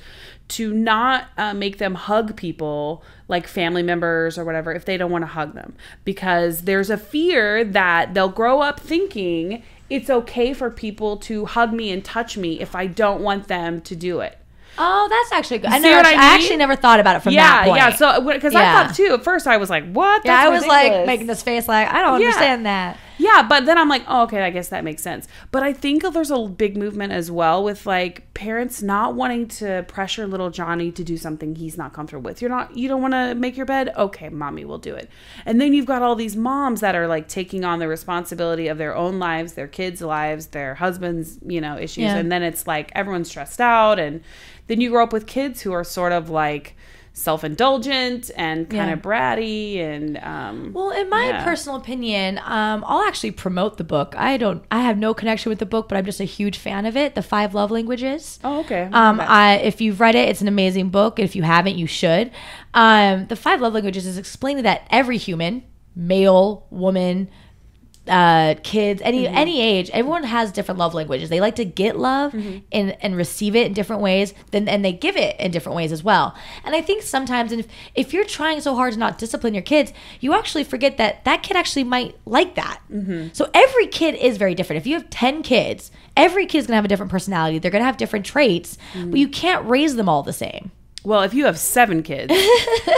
to not make them hug people like family members or whatever if they don't want to hug them, because there's a fear that they'll grow up thinking it's okay for people to hug me and touch me if I don't want them to do it. Oh, that's actually good. See what I mean? I actually never thought about it from that point. Yeah, so because I thought too, at first I was like, what? Yeah, That's I was ridiculous. like making this face like, I don't understand that. Yeah, but then I'm like, oh, okay, I guess that makes sense. But I think there's a big movement as well with like parents not wanting to pressure little Johnny to do something he's not comfortable with. You don't want to make your bed? Okay, mommy will do it. And then you've got all these moms that are like taking on the responsibility of their own lives, their kids' lives, their husbands', issues. Yeah. And then it's like everyone's stressed out. And then you grow up with kids who are sort of like self-indulgent and kind of bratty and well, in my personal opinion, I'll actually promote the book. I have no connection with the book, but I'm just a huge fan of it, The 5 Love Languages. Oh, okay. If you've read it, it's an amazing book. If you haven't, you should. The 5 Love Languages is explaining that every human, male, woman, kids, any age, everyone has different love languages. They like to get love and receive it in different ways, and they give it in different ways as well. And I think sometimes, and if you're trying so hard to not discipline your kids, you actually forget that kid actually might like that. So every kid is very different. If you have 10 kids, every kid's gonna have a different personality. They're gonna have different traits, but you can't raise them all the same. Well, if you have 7 kids,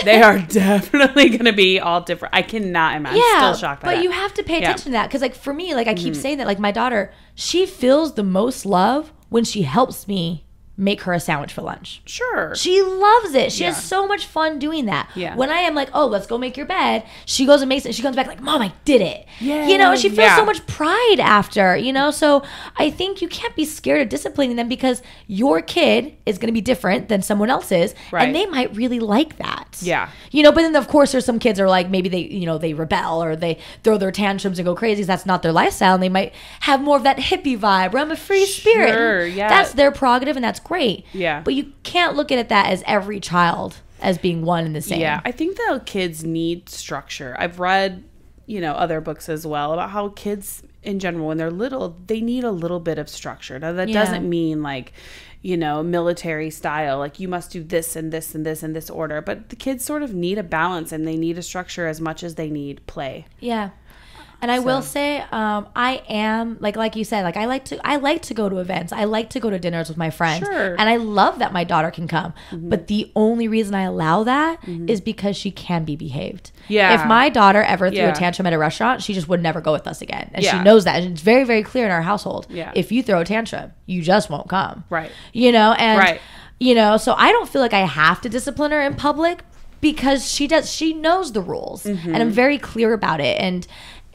they are definitely going to be all different. I cannot imagine. I'm still shocked by that. But you have to pay attention to that. Because, like, for me, like, I keep saying that, like, my daughter, she feels the most love when she helps me make her a sandwich for lunch. Sure. She loves it. She has so much fun doing that. Yeah. When I am like, oh, let's go make your bed, she goes and makes it. She comes back like, Mom, I did it. Yeah. She feels so much pride after, So I think you can't be scared of disciplining them, because your kid is going to be different than someone else's. Right. And they might really like that. Yeah. But then of course there's some kids are like, maybe they, they rebel or they throw their tantrums and go crazy. That's not their lifestyle. And they might have more of that hippie vibe where I'm a free spirit. Sure, yeah. That's their prerogative and that's great. Yeah. But you can't look at it that as every child as being one and the same. Yeah. I think that kids need structure. I've read, other books as well about how kids in general, when they're little, they need a little bit of structure. Now that doesn't mean like, military style, like you must do this and this and this in this order. But the kids sort of need a balance, and they need a structure as much as they need play. Yeah. And I will say, I am like you said, like I like to go to events. I like to go to dinners with my friends. Sure. And I love that my daughter can come. But the only reason I allow that is because she can be behaved. Yeah. If my daughter ever threw a tantrum at a restaurant, she just would never go with us again. And she knows that. And it's very, very clear in our household. Yeah. If you throw a tantrum, you just won't come. Right. And so I don't feel like I have to discipline her in public, because she knows the rules. And I'm very clear about it.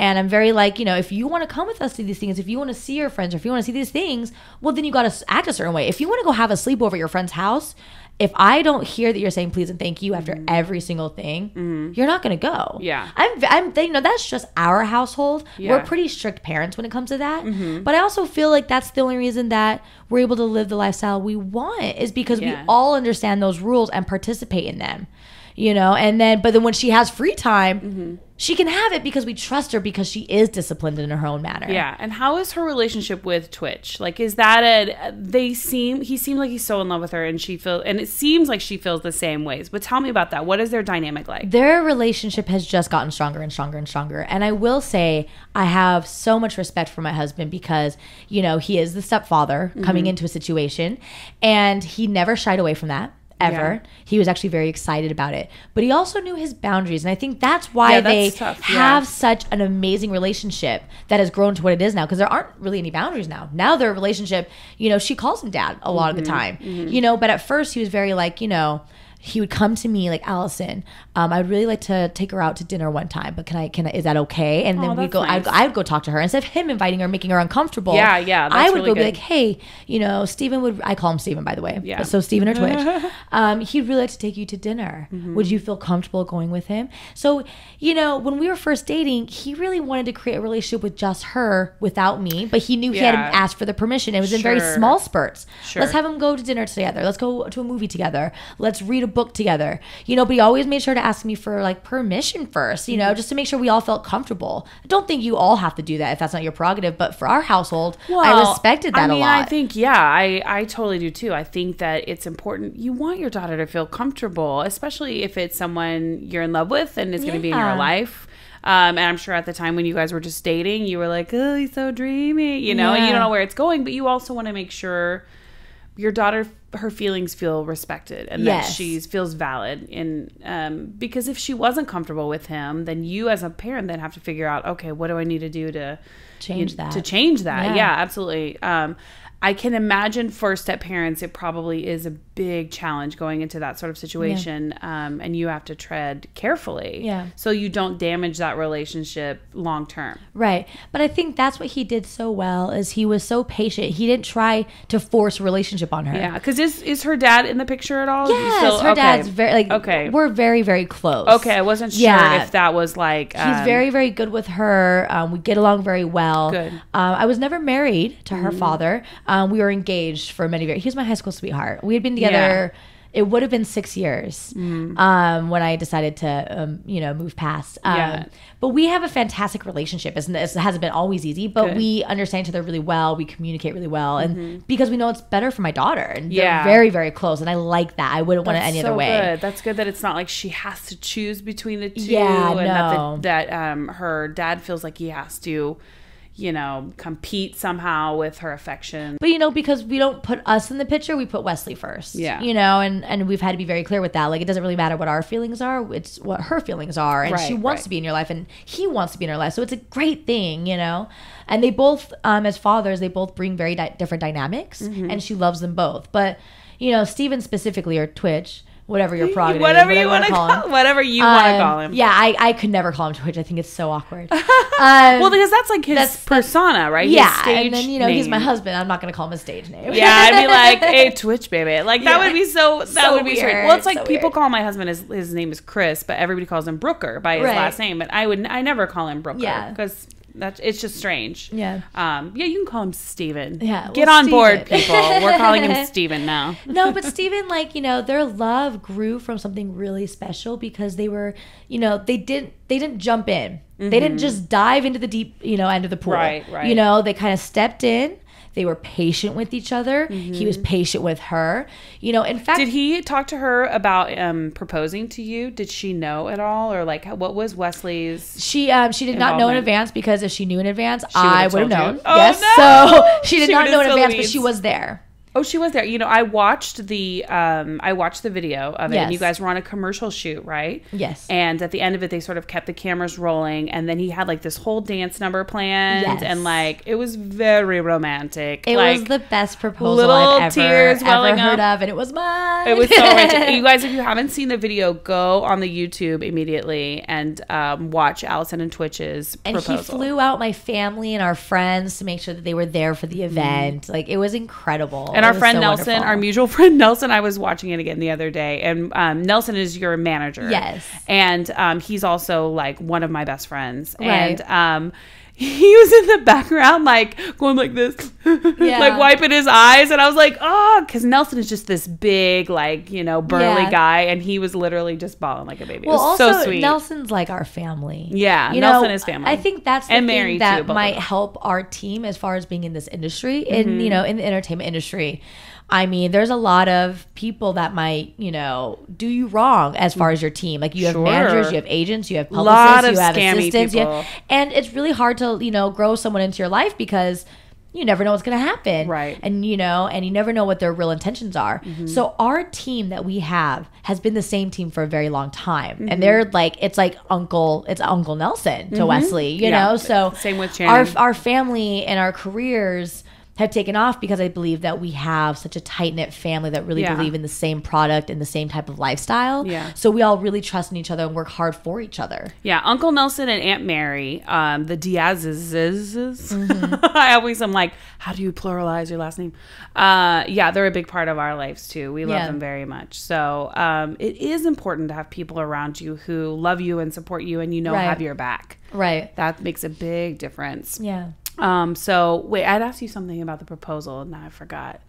And I'm very like, if you want to come with us to these things, if you want to see your friends, or if you want to see these things, well, then you got to act a certain way. If you want to go have a sleepover at your friend's house, if I don't hear that you're saying please and thank you after every single thing, you're not going to go. Yeah. That's just our household. Yeah. We're pretty strict parents when it comes to that. But I also feel like that's the only reason that we're able to live the lifestyle we want, is because we all understand those rules and participate in them. But then when she has free time, she can have it because we trust her, because she is disciplined in her own manner. Yeah. And how is her relationship with Twitch? Like, is that he seems like he's so in love with her, and and it seems like she feels the same ways. But tell me about that. What is their dynamic like? Their relationship has just gotten stronger and stronger and stronger. And I will say, I have so much respect for my husband, because, he is the stepfather coming into a situation, and he never shied away from that. Ever. Yeah. He was actually very excited about it. But he also knew his boundaries. And I think that's why they have such an amazing relationship that has grown to what it is now. Because there aren't really any boundaries now. Now their relationship, she calls him dad a lot of the time. But at first he was very like, he would come to me like, Allison, I would really like to take her out to dinner one time, but is that okay? And then we'd go, nice. I would go talk to her instead of him inviting her, making her uncomfortable. Yeah. I would really go good. Be like, hey, Steven I call him Steven, by the way. Yeah. So Steven or Twitch, he'd really like to take you to dinner. Would you feel comfortable going with him? So, when we were first dating, he really wanted to create a relationship with just her without me, but he knew he had to ask for the permission. It was in very small spurts. Let's have him go to dinner together. Let's go to a movie together. Let's read a a book together, you know, but he always made sure to ask me for like permission first, you know, just to make sure we all felt comfortable. I don't think you all have to do that if that's not your prerogative, but for our household, I respected that a lot. I think, I totally do too. I think that it's important. You want your daughter to feel comfortable, especially if it's someone you're in love with and is going to be in your life. And I'm sure at the time when you guys were just dating, you were like, oh, he's so dreamy, you know, and you don't know where it's going, but you also want to make sure your daughter, her feelings feel respected and that she feels valid. And because if she wasn't comfortable with him, then you as a parent then have to figure out, okay, what do I need to do to change that? Yeah, absolutely. I can imagine for step parents, it probably is a big challenge going into that sort of situation. And you have to tread carefully so you don't damage that relationship long term. Right. But I think that's what he did so well is he was so patient. He didn't try to force a relationship on her. Yeah. Because is her dad in the picture at all? Yes. Her dad's very, like, we're very, very close. Okay. I wasn't sure if that was like. He's very, very good with her. We get along very well. Good. I was never married to her father. We were engaged for many years. He was my high school sweetheart. We had been together. It would have been 6 years when I decided to, move past. But we have a fantastic relationship. It hasn't been always easy, but we understand each other really well. We communicate really well. And because we know it's better for my daughter. And they're very, very close. And I like that. I wouldn't want it any other way. Good. That's good that it's not like she has to choose between the two. Yeah, and that her dad feels like he has to compete somehow with her affection. But, because we don't put us in the picture, we put Wesley first. Yeah. And we've had to be very clear with that. Like, it doesn't really matter what our feelings are. It's what her feelings are. And she wants to be in your life and he wants to be in her life. So it's a great thing, And they both, as fathers, they both bring very different dynamics and she loves them both. But, Steven specifically, or Twitch, whatever your prerogative, whatever you want to call him, whatever you want to call him. Yeah, I could never call him Twitch. I think it's so awkward. Well, because that's like his persona, right? Yeah, his stage and then name. He's my husband. I'm not going to call him a stage name. Yeah, I'd be like, "Hey, Twitch, baby." Like that would be so. That would be weird. strange. Well, it's like people call my husband his name is Chris, but everybody calls him Brooker by his last name. But I never call him Brooker because. It's just strange. Yeah. You can call him Steven. Yeah. Get on board, people. We're calling him Steven now. No, but Steven, their love grew from something really special because they were, they didn't jump in. Mm-hmm. They didn't just dive into the deep, end of the pool. Right. They kind of stepped in. They were patient with each other. Mm-hmm. He was patient with her. In fact, did he talk to her about proposing to you? Did she know at all, or what was Wesley's? She did not know in advance because if she knew in advance, I would have known. Oh, yes, no! So she did not know in advance, but she was there. Oh, she was there. I watched the video of it, and you guys were on a commercial shoot, right? Yes. And at the end of it, they sort of kept the cameras rolling, and then he had this whole dance number planned, and it was very romantic. It was the best proposal I've ever heard of, and it was mine. It was so romantic. You guys, if you haven't seen the video, go on the YouTube immediately and watch Allison and Twitch's proposal. And he flew out my family and our friends to make sure that they were there for the event. It was incredible. And our friend Nelson, wonderful. Our mutual friend Nelson, I was watching it again the other day. And Nelson is your manager. Yes. And he's also one of my best friends. Right. And he was in the background, going like this, wiping his eyes. And I was like, oh, because Nelson is just this big, burly guy. And he was literally just bawling like a baby. Well, it was also, so sweet. Nelson's like our family. Yeah, Nelson is family. I think that's the thing that might help our team as far as being in this industry, in the entertainment industry. I mean, there's a lot of people that might, do you wrong as far as your team. You have managers, you have agents, you have publicists, you have assistants. And it's really hard to, grow someone into your life because you never know what's going to happen. Right. And, you never know what their real intentions are. Mm-hmm. So our team that we have has been the same team for a very long time. Mm-hmm. And they're it's Uncle Nelson to Wesley, you know? So same with Channing. Our family and our careers have taken off because I believe that we have such a tight-knit family that really believe in the same product and the same type of lifestyle. Yeah. So we all really trust in each other and work hard for each other. Yeah. Uncle Nelson and Aunt Mary, the Diazes. I always am like, how do you pluralize your last name? They're a big part of our lives too. We love them very much. So it is important to have people around you who love you and support you and have your back. Right. That makes a big difference. Yeah. So wait, I'd asked you something about the proposal and now I forgot.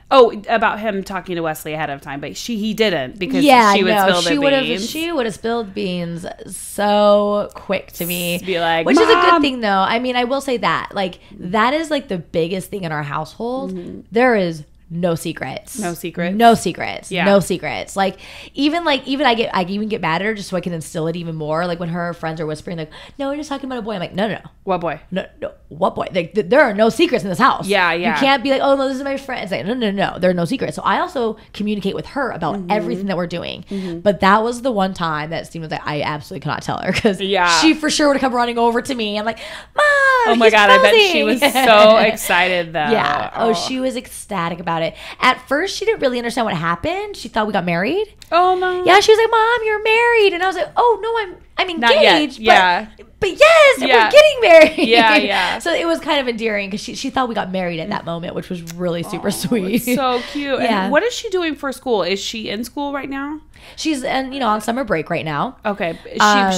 Oh, about him talking to Wesley ahead of time, but he didn't because Yeah, she would no, spill the beans. she would have spilled beans so quick to me. Be like, which is a good "Mom!" thing, though. I mean, I will say that, like, that is like the biggest thing in our household. There is no secrets. No secrets? No secrets. Yeah. No secrets. Like even I even get mad at her just so I can instill it even more. Like when her friends are whispering, like, "No, we're just talking about a boy." I'm like, "No. What boy? No, what boy? Like, there are no secrets in this house. Yeah. You can't be like, "Oh no, this is my friend." It's like, no. There are no secrets. So I also communicate with her about everything that we're doing. But that was the one time that seemed like I absolutely cannot tell her because she for sure would have come running over to me. I'm like, "Mom, oh my God, I bet she was so excited though. Yeah. Oh, she was ecstatic about it. At first, she didn't really understand what happened. She thought we got married. Oh no. Yeah, she was like, "Mom, you're married," and I was like, "Oh no, I'm engaged." Not yet. Yeah. But yes, Yeah. we're getting married. Yeah. So it was kind of endearing because she thought we got married at that moment, which was really super sweet. It's so cute. Yeah. And what is she doing for school? Is she in school right now? She's on summer break right now. Okay.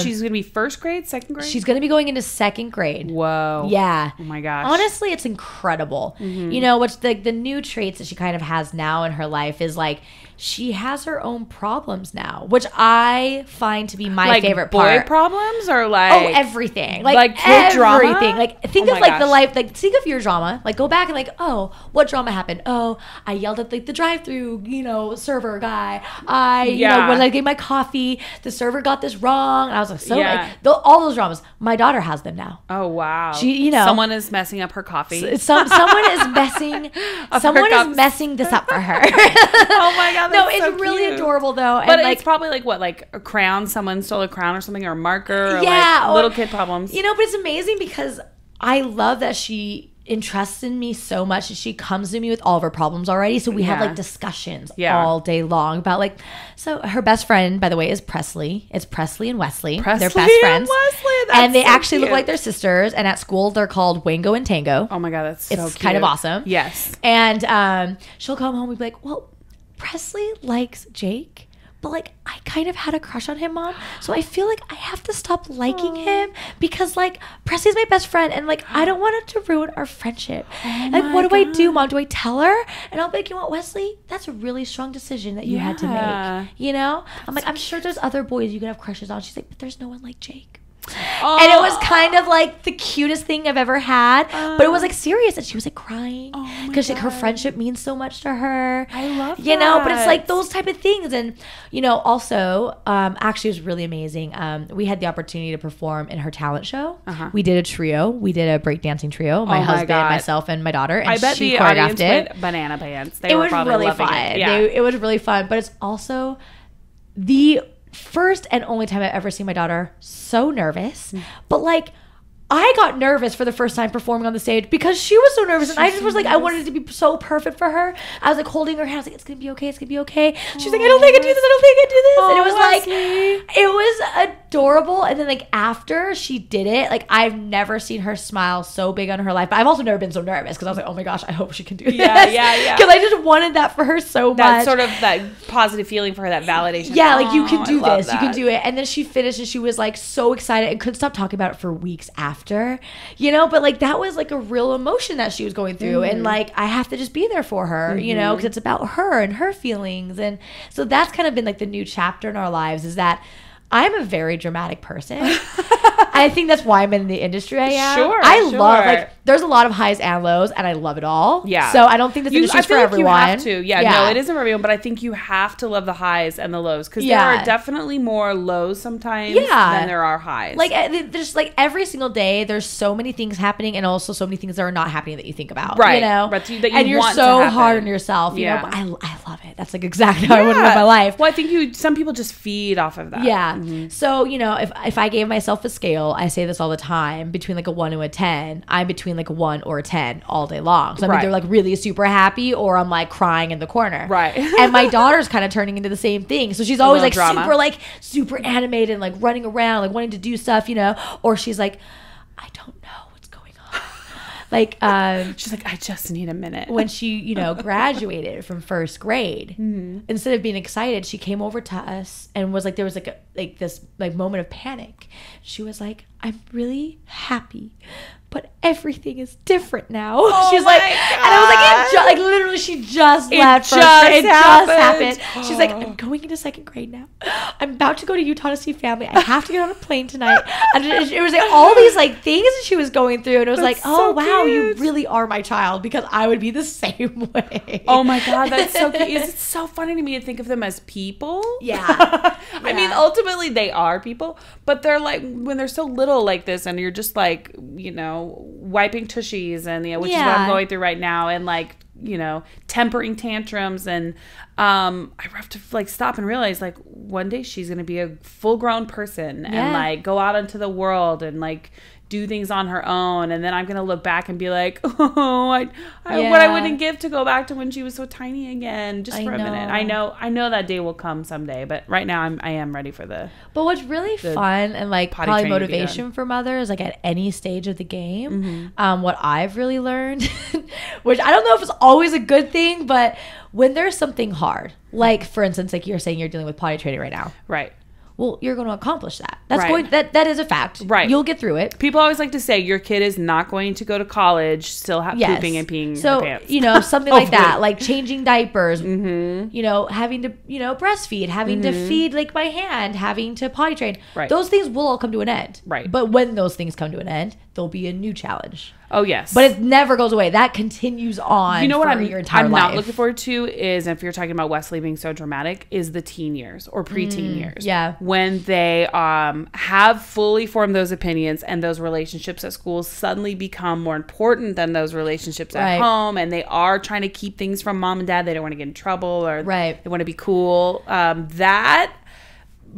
She's gonna be first grade, second grade? She's going to be going into second grade. Whoa. Yeah. Oh my gosh. Honestly, it's incredible. You know, what's the new traits that she kind of has now in her life is like she has her own problems now, which I find to be my like favorite boy part. problems or like Everything. Like kid drama? everything. Like think Oh of my like the gosh. life, like think of your drama. Like go back and like, oh, what drama happened? Oh, I yelled at like the drive-through, server guy. When I gave my coffee, the server got this wrong. And I was like, all those dramas. My daughter has them now. Oh wow. She, someone is messing up her coffee. Someone is messing. Someone is messing this up for her. Oh my God. No, that's it's so really cute. adorable though. But And it's probably like what, like a crown? Someone stole a crown or something, or a marker, or Yeah, like or- little kid problems. but it's amazing because I love that she entrusts in me so much that she comes to me with all of her problems already. So we have like discussions all day long about like, so her best friend, by the way, is Presley. It's Presley and Wesley. They're best Presley and friends. Wesley, that's and they so actually look cute. like they're sisters. And at school, they're called Wango and Tango. Oh my God, that's so It's cute. kind of awesome. Yes. And she'll come home and be like, "Well, Presley likes Jake, but like I kind of had a crush on him, Mom. So I feel like I have to stop liking him because like Presley's my best friend and like I don't want it to ruin our friendship. Like what do I do, Mom? Do I tell her?" And I'll be like, "You know what, Wesley? That's a really strong decision that you had to Yeah. make. I'm like, I'm sure there's other boys you could have crushes on." She's like, "But there's no one like Jake." Oh. And it was kind of like the cutest thing I've ever had, but it was like serious, and she was like crying because like her friendship means so much to her. I love but it's that. like those type of things. And also actually it was really amazing. We had the opportunity to perform in her talent show. We did a trio. We did a breakdancing trio. My my husband, God. myself, and my daughter. And I bet she the choreographed audience it. went banana pants. They It were was probably really loving fun. it. Yeah. It was really fun, but it's also the first and only time I've ever seen my daughter so nervous. But like I got nervous for the first time performing on the stage because she was so nervous, and I just was like, I wanted it to be so perfect for her. I was like holding her hand, I was like, "It's gonna be okay, it's gonna be okay." She's like, "I don't think I can do this, I don't think I can do this." And it was like, it was adorable. And then like after she did it, like I've never seen her smile so big on her life. But I've also never been so nervous because I was like, "Oh my gosh, I hope she can do this." Yeah. Because I just wanted that for her so much. That sort of that positive feeling for her, that validation. Yeah, like you can I do love this, you can that. do it. And then she finished and she was like so excited and couldn't stop talking about it for weeks after, but like that was like a real emotion that she was going through. And like I have to just be there for her, because it's about her and her feelings. And so that's kind of been like the new chapter in our lives, is that I'm a very dramatic person. I think that's why I'm in the industry I am. Sure, I sure. love, like, there's a lot of highs and lows, and I love it all. Yeah. So I don't think this industry is for like everyone. You have to. Yeah, no, it isn't for everyone, but I think you have to love the highs and the lows, because there are definitely more lows sometimes than there are highs. Like there's like every single day there's so many things happening, and also so many things that are not happening that you think about. Right. But that you and you're want to so happen. hard on yourself. Yeah. But I love it. That's like exactly how I want to live my life. Well, I think some people just feed off of that. Yeah. So, if I gave myself a scale, I say this all the time, between like a 1 and a 10, I'm between like a 1 or a 10 all day long. So I'm either like really super happy or I'm like crying in the corner. Right. And my daughter's kind of turning into the same thing. So she's always like drama. super animated and like running around, like wanting to do stuff, or she's like, "I don't know what's going on." Like, she's like, "I just need a minute." when she, graduated from first grade, instead of being excited, she came over to us and was like, there was like this like moment of panic. She was like, "I'm really happy, but everything is different now. Oh She's my like, and I was like, literally, she just left. It just happened. She's like, I'm going into second grade now. I'm about to go to Utah to see family. I have to get on a plane tonight. And it was like all these like things that she was going through, and it was like, oh wow, you really are my child, because I would be the same way. Oh my God, that's so cute. It's so funny to me to think of them as people. Yeah. I mean, ultimately they are people, but they're like, when they're so little like this, and you're just like, you know, wiping tushies, and which is what I'm going through right now, and like, you know, tempering tantrums, and I have to like stop and realize like one day she's gonna be a full-grown person and like go out into the world and like do things on her own, and then I'm gonna look back and be like, oh, what I wouldn't give to go back to when she was so tiny again, just for a minute. I know that day will come someday, but right now I am ready for the. But what's really fun and like probably motivation for mothers, like at any stage of the game, what I've really learned, which I don't know if it's always a good thing, but when there's something hard, like for instance, like you're saying you're dealing with potty training right now, right? Well, you're going to accomplish that. That is a fact. Right. You'll get through it. People always like to say your kid is not going to go to college, still pooping and peeing her pants. So, you know, something like that, like changing diapers, you know, having to, you know, breastfeed, having to feed like by hand, having to potty train. Right. Those things will all come to an end. Right. But when those things come to an end, there'll be a new challenge. Oh, yes. But it never goes away. That continues on. You know what your entire I'm life. not looking forward to is, if you're talking about Wesley being so dramatic, is the teen years or preteen years. Yeah. When they have fully formed those opinions, and those relationships at school suddenly become more important than those relationships at home, and they are trying to keep things from mom and dad. They don't want to get in trouble, or they want to be cool.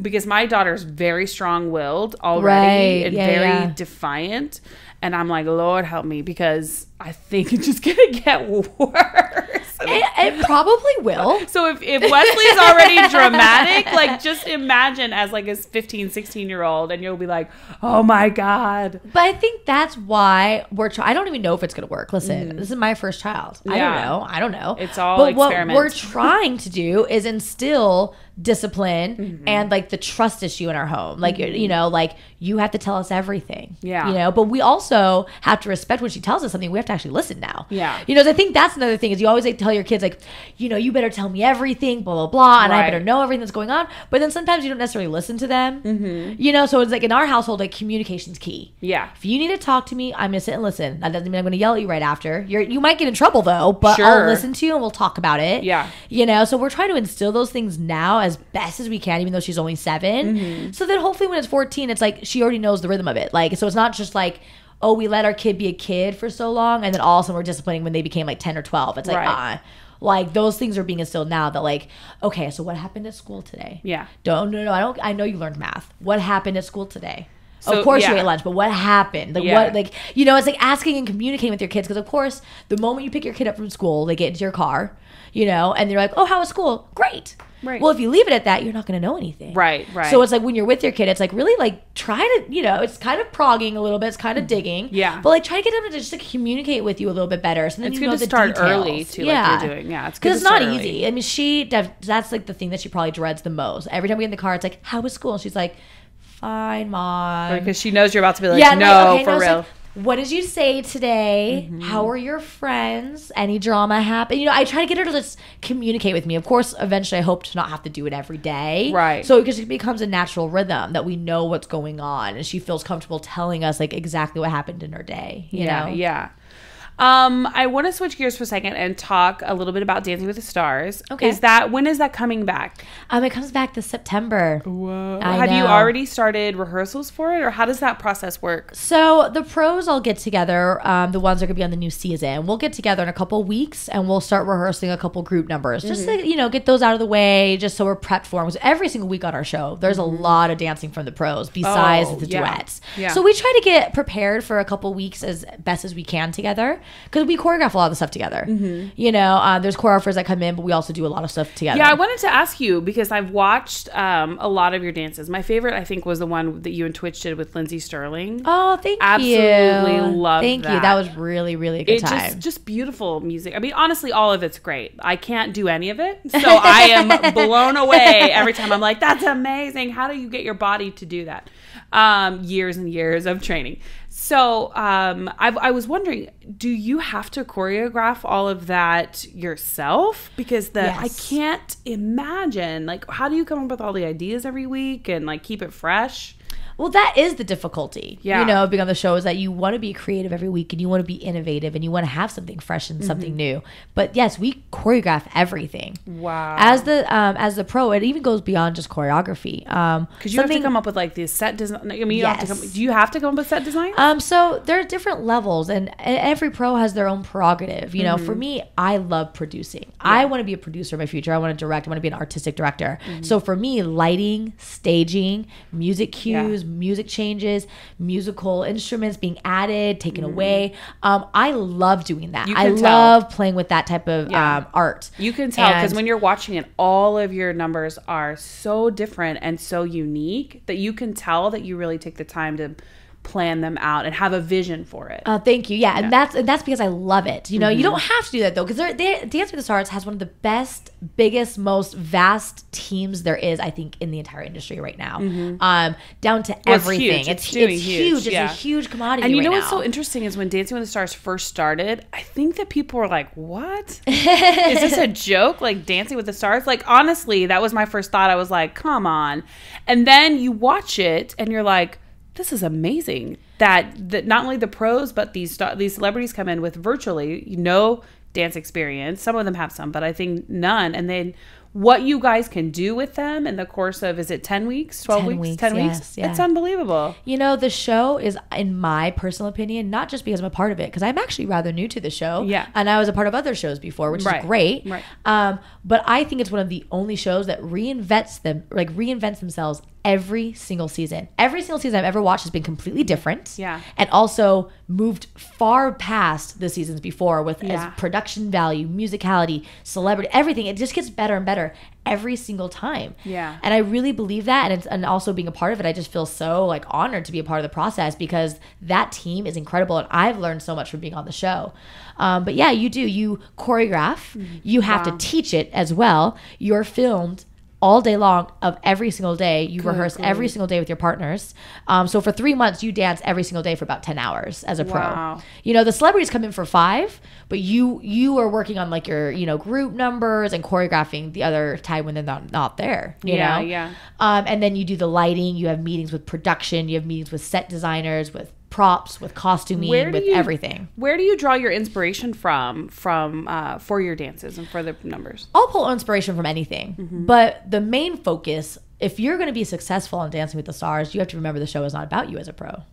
Because my daughter's very strong-willed already and very defiant. And I'm like, Lord, help me, because I think it's just going to get worse. It probably will. So if Wesley's already dramatic, like just imagine as like a 15, 16-year-old, and you'll be like, oh my God. But I think that's why I don't even know if it's going to work. Listen, this is my first child. I don't know. It's all experiment. What we're trying to do is instill discipline and like the trust issue in our home. Like, you know, like you have to tell us everything. Yeah. You know, but we also have to respect when she tells us something. We have to actually listen now. Yeah. You know, I think that's another thing is you always like tell your kids like, you know, you better tell me everything, blah, blah, blah. And I better know everything that's going on. But then sometimes you don't necessarily listen to them. You know, so it's like in our household, like communication's key. Yeah. If you need to talk to me, I'm going to sit and listen. That doesn't mean I'm going to yell at you right after. You might get in trouble though, but I'll listen to you and we'll talk about it. Yeah. You know, so we're trying to instill those things now as best as we can, even though she's only 7. So then hopefully when it's 14, it's like she already knows the rhythm of it. Like, so it's not just like, oh, we let our kid be a kid for so long, and then all of a sudden we're disciplining when they became like 10 or 12. It's like, like those things are being instilled now that like, okay, so what happened at school today? Yeah. I know you learned math. What happened at school today? So, of course you ate lunch, but what happened? Like what, like, you know, it's like asking and communicating with your kids. Because of course, the moment you pick your kid up from school, they get into your car, you know, and they're like, oh, how was school? Great. Right. Well, if you leave it at that, you're not going to know anything. Right. So it's like when you're with your kid, it's like really like try to, you know, it's kind of progging a little bit. It's kind of digging. Yeah. But like try to get them to just like communicate with you a little bit better. So then it's you know good to the start details. Early too, like you're doing. Yeah. It's good because it's not easy. I mean, that's like the thing that she probably dreads the most. Every time we get in the car, it's like, how was school? And she's like, fine, Mom. Because she knows you're about to be like, no, for real. Like, what did you say today? How are your friends? Any drama happen? You know, I try to get her to just communicate with me. Of course, eventually I hope to not have to do it every day. Right. So because it becomes a natural rhythm that we know what's going on and she feels comfortable telling us like exactly what happened in her day. You know? Yeah. I want to switch gears for a second and talk a little bit about Dancing with the Stars. Okay. When is that coming back? It comes back this September. Whoa. Have you already started rehearsals for it, or how does that process work? So the pros all get together, the ones that are going to be on the new season. We'll get together in a couple weeks and we'll start rehearsing a couple group numbers. Just to, you know, get those out of the way, just so we're prepped for them. Because every single week on our show, there's a lot of dancing from the pros besides the duets. Yeah. So we try to get prepared for a couple weeks as best as we can together. Because we choreograph a lot of the stuff together. You know, there's choreographers that come in, but we also do a lot of stuff together. Yeah, I wanted to ask you, because I've watched a lot of your dances. My favorite, I think, was the one that you and Twitch did with Lindsay Sterling. Oh, thank you. Absolutely love that. Thank you. That was really, really a good time. Just beautiful music. I mean, honestly, all of it's great. I can't do any of it. So I am blown away every time. I'm like, that's amazing. How do you get your body to do that? Years and years of training. So I was wondering, do you have to choreograph all of that yourself? Because I can't imagine, like, how do you come up with all the ideas every week and like keep it fresh? Well, that is the difficulty, Yeah. being on the show, is that you want to be creative every week and you want to be innovative and you want to have something fresh and something new. But yes, we choreograph everything. Wow. As the pro, it even goes beyond just choreography. Because you have to come up with like the set design. I mean, do you have to come up with set design? So there are different levels, and every pro has their own prerogative. For me, I love producing. I want to be a producer in my future. I want to direct. I want to be an artistic director. So for me, lighting, staging, music cues, music changes, musical instruments being added, taken away. I love doing that. I love playing with that type of art. You can tell because when you're watching it, all of your numbers are so different and so unique that you can tell that you really take the time to plan them out and have a vision for it. Thank you. Yeah, and that's because I love it. You don't have to do that though, because Dance with the Stars has one of the best, biggest, most vast teams there is, I think, in the entire industry right now. Down to everything. It's huge. huge. It's a huge commodity. And you know right what's now. so interesting is when Dancing with the Stars first started, I think that people were like, "What? Is this a joke? Like Dancing with the Stars?" Like honestly, that was my first thought. I was like, "Come on!" And then you watch it and you're like, this is amazing that not only the pros, but these celebrities come in with virtually no dance experience. Some of them have some, but I think none. And then what you guys can do with them in the course of, is it 10 weeks, 12 weeks, 10 weeks? Yeah. It's unbelievable. The show is, in my personal opinion, not just because I'm a part of it, because I'm actually rather new to the show. Yeah. And I was a part of other shows before, which is great. Right. But I think it's one of the only shows that reinvents themselves every single season. Every single season I've ever watched has been completely different. Yeah. And also moved far past the seasons before with as production value, musicality, celebrity, everything. It just gets better and better every single time. Yeah. And I really believe that. And also being a part of it, I just feel so like honored to be a part of the process, because that team is incredible. And I've learned so much from being on the show. But yeah, you choreograph, you have to teach it as well. You're filmed all day long of every single day. You rehearse every single day with your partners. So for 3 months, you dance every single day for about 10 hours as a pro. The celebrities come in for 5, but you are working on like your, group numbers and choreographing the other time when they're not there, you know? And then you do the lighting, you have meetings with production, you have meetings with set designers, with props, with costuming, with everything. Where do you draw your inspiration from for your dances and for the numbers? I'll pull inspiration from anything, but the main focus, if you're going to be successful on Dancing with the Stars, you have to remember the show is not about you as a pro.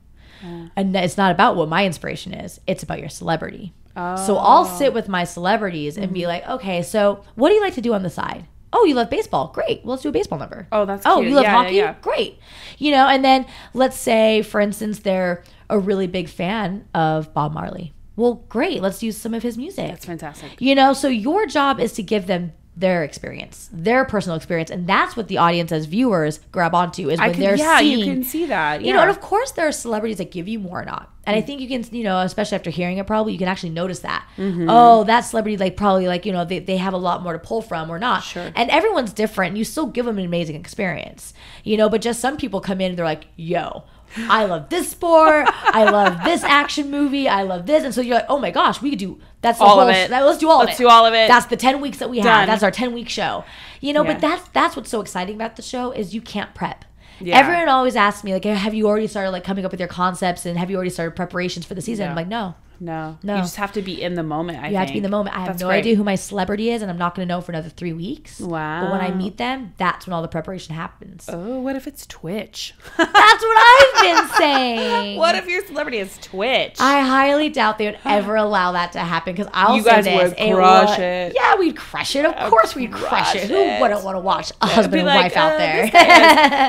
And it's not about what my inspiration is. It's about your celebrity. So I'll sit with my celebrities and be like, okay, so what do you like to do on the side? Oh, you love baseball. Great. Well, let's do a baseball number. Oh, that's cute. Oh, you love hockey? Yeah. Great. And then let's say, for instance, they're a really big fan of Bob Marley. Well, great. Let's use some of his music. That's fantastic. So your job is to give them their experience, their personal experience. And that's what the audience as viewers grab onto, is when they're seeing. You can see that. And of course there are celebrities that give you more or not. And I think you can, especially after hearing it probably, you can actually notice that. Oh, that celebrity, they have a lot more to pull from or not. Sure. And everyone's different. And you still give them an amazing experience. But just some people come in and they're like, yo, I love this sport. I love this action movie. I love this. And so you're like, oh my gosh, we could do, that's the all whole, of it. Let's do all of it. Let's do all of it. That's the 10 weeks that we Done. have. That's our 10-week show. But that's what's so exciting about the show, is you can't prep. Yeah. Everyone always asks me, like, have you already started like coming up with your concepts, and have you already started preparations for the season? No. I'm like, no. You just have to be in the moment. You have to be in the moment. I have no idea who my celebrity is, and I'm not going to know for another 3 weeks. Wow. But when I meet them, that's when all the preparation happens. Oh, what if it's Twitch? That's what I've been saying. What if your celebrity is Twitch? I highly doubt they would ever allow that to happen, because You guys would crush it. Yeah, we'd crush it. Of course we'd crush it. Who wouldn't want to watch a husband and wife out there?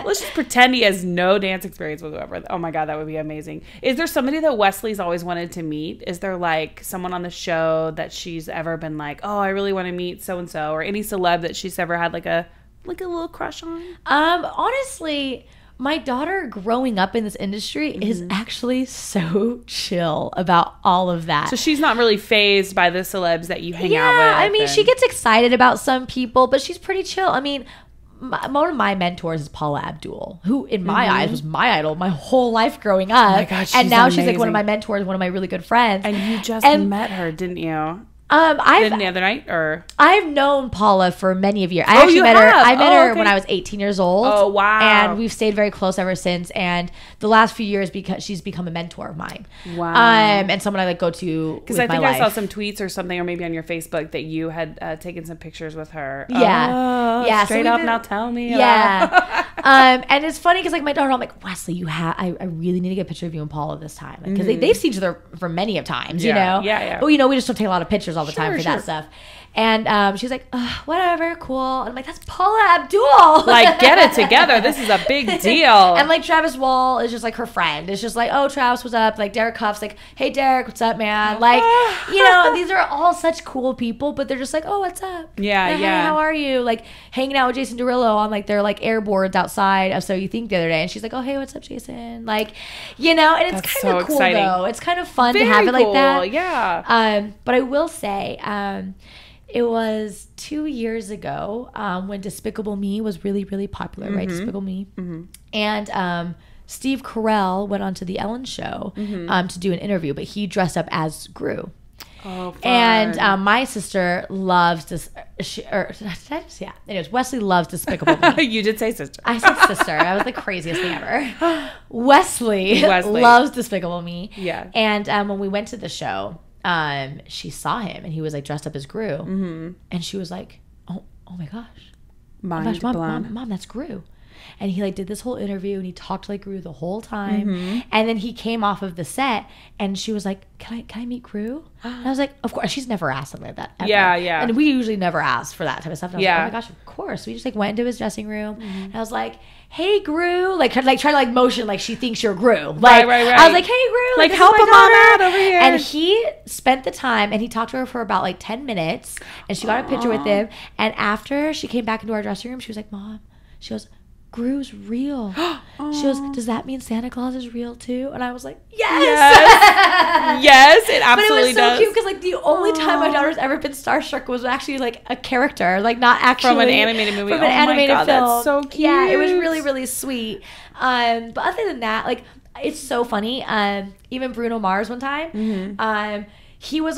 Let's just pretend he has no dance experience whatsoever. Oh my God, that would be amazing. Is there somebody that Wesley's always wanted to meet? Is there like someone on the show that she's ever been like, oh, I really want to meet so-and-so, or any celeb that she's ever had like a little crush on? Honestly, my daughter growing up in this industry is actually so chill about all of that. So she's not really fazed by the celebs that you hang out with. I mean, she gets excited about some people, but she's pretty chill. I mean, one of my mentors is Paula Abdul, who in my eyes was my idol my whole life growing up. Oh my God, and now she's like amazing. one of my mentors, one of my really good friends. And you just met her, didn't you? The other night, or I've known Paula for many of years. I you met her. have? I met her Okay. when I was 18 years old. Oh, wow. And we've stayed very close ever since. And the last few years, because she's become a mentor of mine. Wow. And someone I like go to because I think I saw some tweets or something, or maybe on your Facebook, that you had taken some pictures with her. Yeah. Yeah. So Straight we've up, been- now tell me. Yeah. And it's funny because like my daughter, I'm like, Wesley, I really need to get a picture of you and Paula this time. Because they've seen each other for many of times, you Yeah. know? Yeah. But, you know, we just don't take a lot of pictures all the time Sure, for sure. that stuff. And she's like, whatever, cool. And I'm like, that's Paula Abdul. Like, get it together. This is a big deal. And like Travis Wall is just like her friend. It's just like, oh, Travis, what's up? Like Derek Huff's like, hey, Derek, what's up, man? Like, you know, these are all such cool people, but they're just like, oh, what's up? Yeah, Hey, yeah. how are you? Like hanging out with Jason Derulo on like their like airboards outside of So You Think the other day. And she's like, oh, hey, what's up, Jason? Like, you know, and it's That's kind of so cool exciting. though. It's kind of fun Very to have it like cool. that. Yeah. But I will say, it was 2 years ago when Despicable Me was really, really popular, right? Despicable Me. And Steve Carell went on to the Ellen Show to do an interview, but he dressed up as Gru. Oh, fun. And my sister loves this. Anyways, Wesley loves Despicable Me. You did say sister. I said sister. I was the craziest thing ever. Wesley loves Despicable Me. Yeah. And when we went to the show, she saw him and he was like dressed up as Gru. And she was like, oh my gosh. Mind blown. Mom, that's Gru. And he like did this whole interview and he talked like Gru the whole time. And then he came off of the set and she was like, can I meet Gru? And I was like, of course. She's never asked something like that ever. Yeah. And we usually never ask for that type of stuff. And I was Yeah. like, oh my gosh, of course. We just like went into his dressing room and I was like, hey Gru, like try to like motion like she thinks you're Gru. Like Right. I was like, hey Gru, Like, this help is a my mom daughter. out over here. And he spent the time and he talked to her for about like 10 minutes and she got a picture with him. And after she came back into our dressing room, she was like, Mom, she goes, Gru's real. She goes, does that mean Santa Claus is real too? And I was like, yes. Yes, it But it absolutely was so does. cute because like the only time my daughter's ever been starstruck was actually like a character, like not actually From an animated movie. From an Oh my animated God, film. that's so cute. Yeah, it was really, really sweet. But other than that, like it's so funny. Even Bruno Mars one time. He was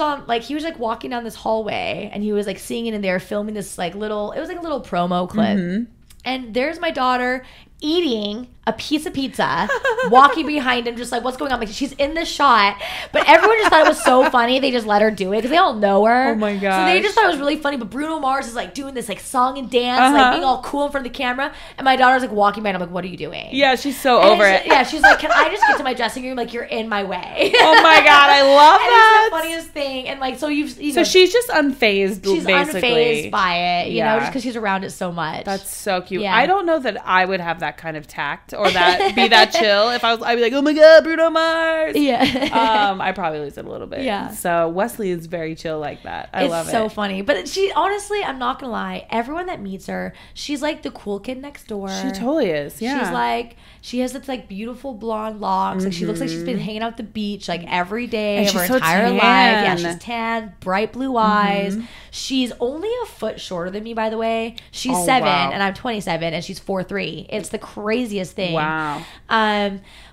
walking down this hallway and he was like singing and they were filming this like little, it was like a little promo clip. And there's my daughter eating a piece of pizza, walking behind him, just like, what's going on? Like, she's in the shot, but everyone just thought it was so funny. They just let her do it because they all know her. Oh my So they gosh. just thought it was really funny. But Bruno Mars is like doing this like song and dance, like being all cool in front of the camera. And my daughter's like walking by and I'm like, what are you doing? Yeah, she's so And over it's- it. Yeah, she's like, can I just get to my dressing room? Like, you're in my way. Oh my God, I love And that. it's the funniest thing. And like, so you So know, she's just unfazed, she's basically. unfazed by it, you know, Yeah. just because she's around it so much. That's so cute. Yeah. I don't know that I would have that kind of tact or that be that chill. If I'd be like, oh my God, Bruno Mars. Yeah. I probably lose it a little bit. Yeah. So Wesley is very chill like that. I love It's so it. funny. But she, honestly, I'm not gonna lie, everyone that meets her, she's like the cool kid next door. She totally is. Yeah. She's like, she has this like beautiful blonde locks. Like she looks like she's been hanging out at the beach like every day And of her she's so entire tan. life. Yeah, she's tan, bright blue eyes. She's only a foot shorter than me, by the way. She's Oh, 7 wow. and I'm 27 and she's 4'3". It's the craziest thing. Wow.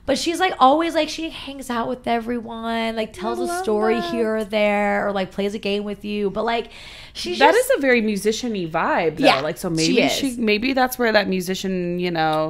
But she's like always like she hangs out with everyone, like tells a love story that. here or there, or like plays a game with you. But like she's That just, is a very musician-y vibe, though. Yeah, like, so she maybe is. maybe that's where that musician,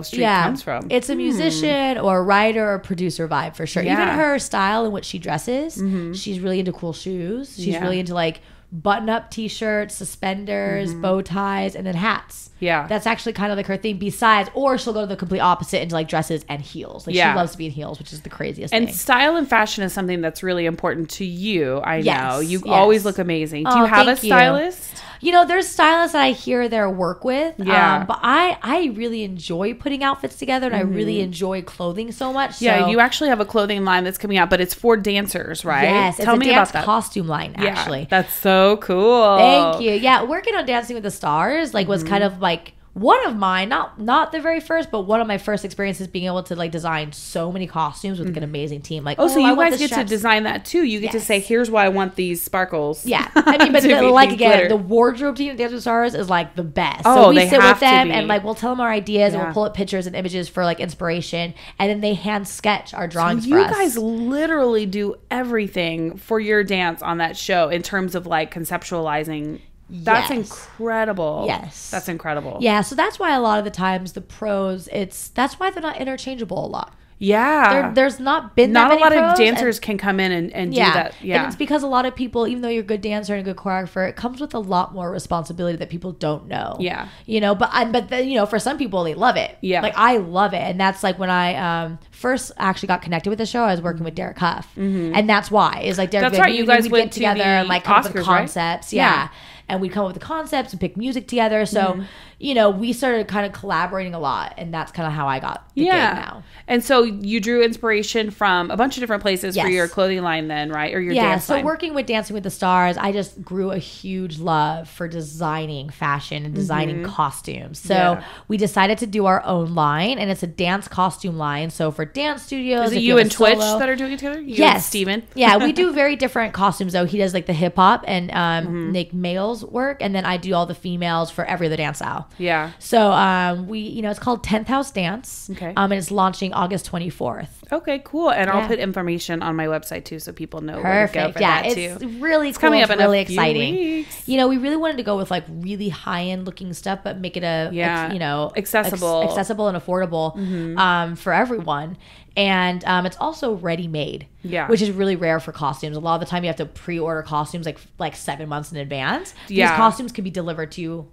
streak comes from. It's a musician or a writer or producer vibe for sure. Yeah. Even her style and what she dresses, she's really into cool shoes. She's Yeah. really into like button-up t-shirts, suspenders, bow ties, and then hats. Yeah. That's actually kind of like her thing. Besides, or she'll go to the complete opposite into like dresses and heels. Like Yeah. she loves to be in heels, which is the craziest And thing. style and fashion is something that's really important to you. I Yes, know. You yes. always look amazing. Do Oh, you have a thank you. stylist? You know, there's stylists that I hear their work with. Yeah. But I really enjoy putting outfits together and I really enjoy clothing so much. Yeah, so. you actually have a clothing line that's coming out, but it's for dancers, right? Yes, Tell it's me a dance about that. costume line, Yeah, actually. that's so cool. Thank you. Yeah, working on Dancing with the Stars like was kind of like one of mine, not the very first, but one of my first experiences being able to like design so many costumes with like an amazing team. Like, so I you want guys the get to straps. design that too. You get to say, here's why I want these sparkles. Yeah. I mean, but to be like these again, glitter. the wardrobe team at Dance with Stars is like the best. Oh, so we they sit have with to them be. and like we'll tell them our ideas and Yeah. we'll pull up pictures and images for like inspiration, and then they hand sketch our drawings You for us. guys literally do everything for your dance on that show in terms of like conceptualizing. That's Yes. incredible. Yes. That's incredible. Yeah, so that's why a lot of the times the pros, that's why they're not interchangeable a lot. Yeah. There's not been Not that a lot many of pros, dancers can come in and do that. Yeah. And it's because a lot of people, even though you're a good dancer and a good choreographer, it comes with a lot more responsibility that people don't know. Yeah. You know, but then, you know, for some people they love it. Yeah. Like I love it. And that's like when I first actually got connected with the show, I was working with Derek Huff. And that's why. Is like Derek, That's right, you guys we'd went get to together the and like come up Oscars, with right? concepts. Yeah. Yeah. And we'd come up with the concepts and pick music together. So, you know, we started kind of collaborating a lot, and that's kind of how I got the gig now. And so you drew inspiration from a bunch of different places for Yes. your clothing line then, right? Or your Yeah, dance so line. working with Dancing with the Stars, I just grew a huge love for designing fashion and designing costumes. So Yeah. we decided to do our own line, and it's a dance costume line. So for dance studios, Is it if you have and a Twitch solo- that are doing it together? You and Yes, Steven? Yeah, we do very different costumes though. He does like the hip hop and Nick males work, and then I do all the females for every other dance style. Yeah. So we, you know, it's called 10th House Dance. Okay. And it's launching August 24th. Okay, cool. And I'll Yeah. put information on my website too so people know where to go Perfect. for Yeah, that it's too. really cool. coming up It's in a really few exciting. weeks. You know, we really wanted to go with like really high end looking stuff, but make it you know, Accessible. accessible and affordable for everyone. And it's also ready made, Yeah. which is really rare for costumes. A lot of the time, you have to pre order costumes like 7 months in advance. Yeah. These costumes can be delivered to you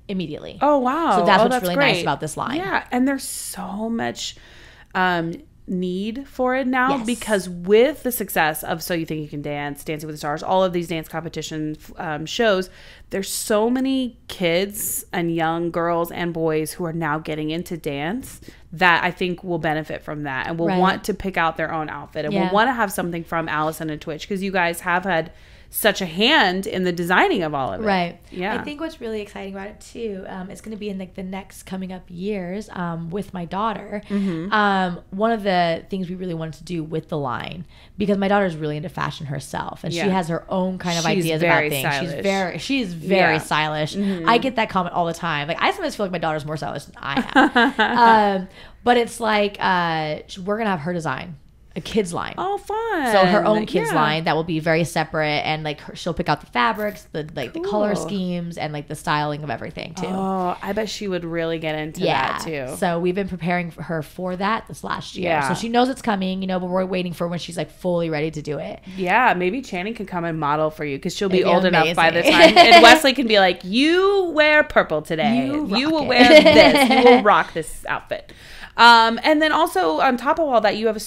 immediately. Oh wow! So that's Oh, what's really great. nice about this line. Yeah, and there's so much need for it now Yes. because with the success of So You Think You Can Dance, Dancing with the Stars, all of these dance competition shows, there's so many kids and young girls and boys who are now getting into dance that I think will benefit from that and will Right. want to pick out their own outfit and will Yeah. want to have something from Allison and Twitch because you guys have had such a hand in the designing of all of it. Right. Yeah. I think what's really exciting about it too, it's going to be in like the next coming up years with my daughter. One of the things we really wanted to do with the line, because my daughter's really into fashion herself, and Yeah. she has her own kind of She's ideas very about things. stylish. She's very Yeah. stylish. I get that comment all the time. Like I sometimes feel like my daughter's more stylish than I am. But it's like we're gonna have her design a kids line. Oh, fun. So her own kids Yeah. line that will be very separate, and like she'll pick out the fabrics, the color Cool. schemes, and like the styling of everything too. Oh, I bet she would really get into Yeah. that too. So we've been preparing for her for that this last year. Yeah. So she knows it's coming, you know, but we're waiting for when she's like fully ready to do it. Yeah, maybe Channing can come and model for you because she'll be It'd be old enough by the amazing. time. And Wesley can be like, you wear purple today. You You rock will it." wear this. You will rock this outfit. And then also on top of all that, you have a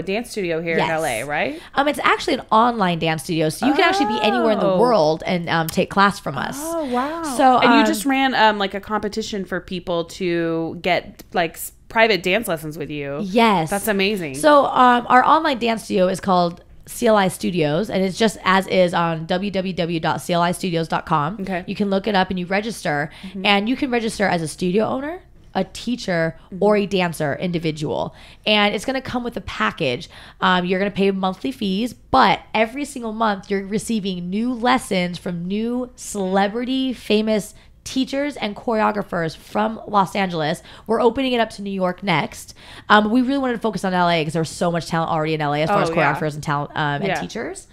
dance studio here in Yes. LA, right? It's actually an online dance studio, so you can actually be anywhere in the Oh. world and take class from us. Oh, wow. So, and you just ran like a competition for people to get like private dance lessons with you. Yes, That's amazing. So our online dance studio is called CLI Studios, and it's just as is on www.clistudios.com. Okay. You can look it up and you register, and you can register as a studio owner, a teacher, or a dancer individual, and it's going to come with a package. You're going to pay monthly fees, but every single month you're receiving new lessons from new celebrity famous teachers and choreographers from Los Angeles. We're opening it up to New York next. We really wanted to focus on LA because there's so much talent already in LA as far as Oh, yeah. choreographers and talent and Yeah. teachers.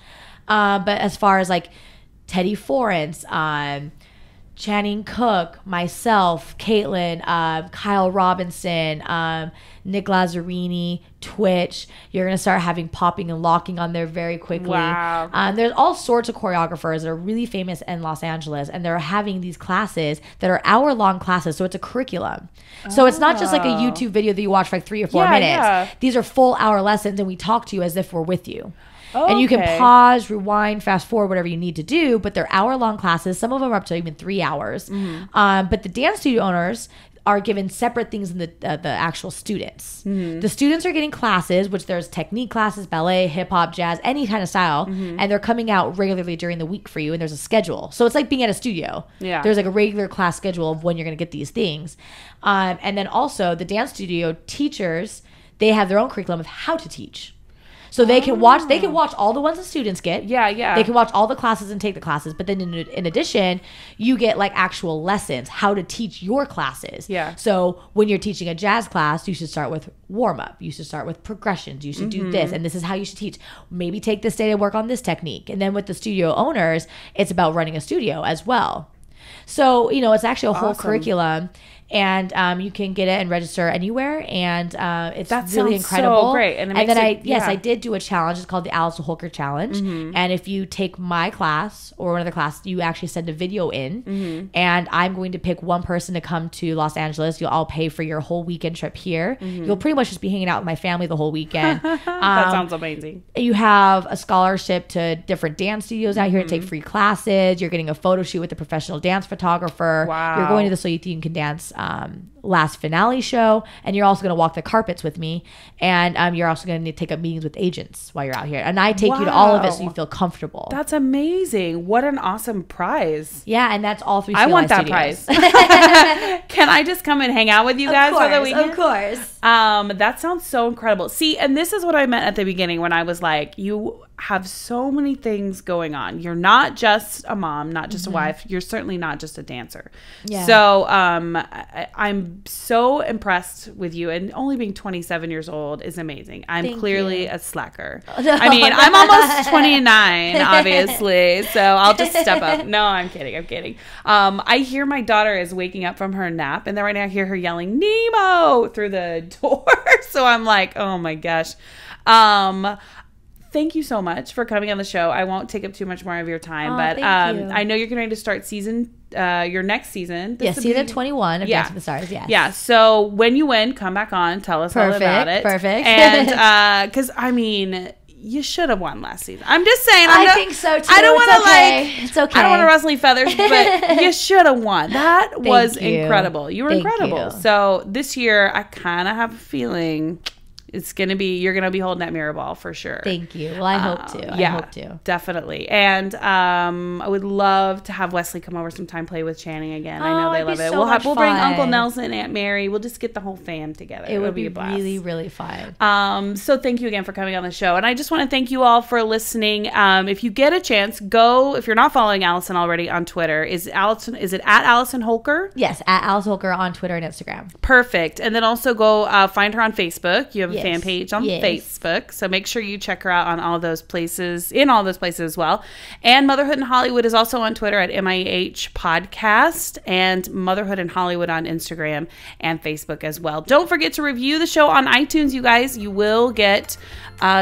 But as far as like Teddy Forrence, Channing Cook, myself, Caitlin, Kyle Robinson, Nick Lazzarini, Twitch. You're going to start having popping and locking on there very quickly. Wow. There's all sorts of choreographers that are really famous in Los Angeles, and they're having these classes that are hour-long classes, so it's a curriculum. So it's not just like a YouTube video that you watch for like 3 or 4 Yeah, minutes. yeah. These are full hour lessons, and we talk to you as if we're with you. And you can Okay. pause, rewind, fast forward, whatever you need to do. But they're hour-long classes. Some of them are up to even 3 hours. But the dance studio owners, are given separate things than the actual students. The students are getting classes, which there's technique classes, ballet, hip hop, jazz, any kind of style, and they're coming out regularly during the week for you, and there's a schedule. So it's like being at a studio. Yeah. There's like a regular class schedule of when you're going to get these things. And then also the dance studio teachers, they have their own curriculum of how to teach. So they can watch all the ones the students get. Yeah. They can watch all the classes and take the classes. But then in addition, you get like actual lessons, how to teach your classes. Yeah. So when you're teaching a jazz class, you should start with warm up. You should start with progressions. You should do this. And this is how you should teach. Maybe take this day to work on this technique. And then with the studio owners, it's about running a studio as well. So, it's actually a whole curriculum. And you can get it and register anywhere, and it's really incredible. So great, and then I did do a challenge. It's called the Allison Holker Challenge, and if you take my class or another class, you actually send a video in, and I'm going to pick one person to come to Los Angeles. I'll pay for your whole weekend trip here. You'll pretty much just be hanging out with my family the whole weekend. That sounds amazing. You have a scholarship to different dance studios out here to take free classes. You're getting a photo shoot with a professional dance photographer. Wow. You're going to the So You Can Dance last finale show, and you're also going to walk the carpets with me, and you're also going to take up meetings with agents while you're out here, and I take you to all of it so you feel comfortable. That's amazing. What an awesome prize. Yeah, and that's all 3 I want that studios. prize. Can I just come and hang out with you guys for the weekend? Of course. That sounds so incredible. See, and this is what I meant at the beginning when I was like, you have so many things going on. You're not just a mom, not just a wife. You're certainly not just a dancer. Yeah. So I'm so impressed with you, and only being 27 years old is amazing. I'm Thank clearly you. a slacker. I mean, I'm almost 29, obviously, so I'll just step up. No, I'm kidding. I hear my daughter is waking up from her nap, and then right now I hear her yelling Nemo through the door. So I'm like, oh my gosh. Thank you so much for coming on the show. I won't take up too much more of your time, but thank you. I know you're going to start your next season. Yes, season 21 of Dance with the Stars, yes. Yeah, so when you win, come back on, tell us all about it. Perfect. And, because, I mean, you should have won last season. I'm just saying. I think so, too. I don't want to, It's okay. I don't want to rustle any feathers, but you should have won. That was you. incredible. You were Thank incredible. you. So this year, I kind of have a feeling you're going to be holding that mirror ball for sure. Thank you. Well, I hope to. I hope to. Definitely. And I would love to have Wesley come over sometime, play with Channing again. I know they love it. We'll bring Uncle Nelson, Aunt Mary. We'll just get the whole fam together. It would be a blast. really, really fun. So thank you again for coming on the show. And I just want to thank you all for listening. If you get a chance, go, if you're not following Allison already on Twitter, is it at Allison Holker? Yes, at Allison Holker on Twitter and Instagram. Perfect. And then also go find her on Facebook. You have fan page on Yes. Facebook, so make sure you check her out on all those places, as well. And Motherhood in Hollywood is also on Twitter at MIH Podcast, and Motherhood in Hollywood on Instagram and Facebook as well. Don't forget to review the show on iTunes, you guys. You will get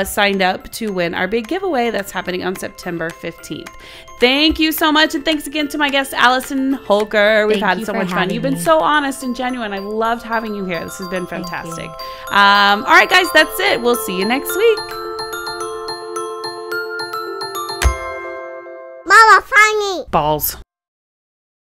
signed up to win our big giveaway that's happening on September 15th. Thank you so much, and thanks again to my guest, Allison Holker. We've had so much fun. You've been so honest and genuine. I loved having you here. This has been fantastic. All right, guys, that's it. We'll see you next week. Mama, find me. Balls.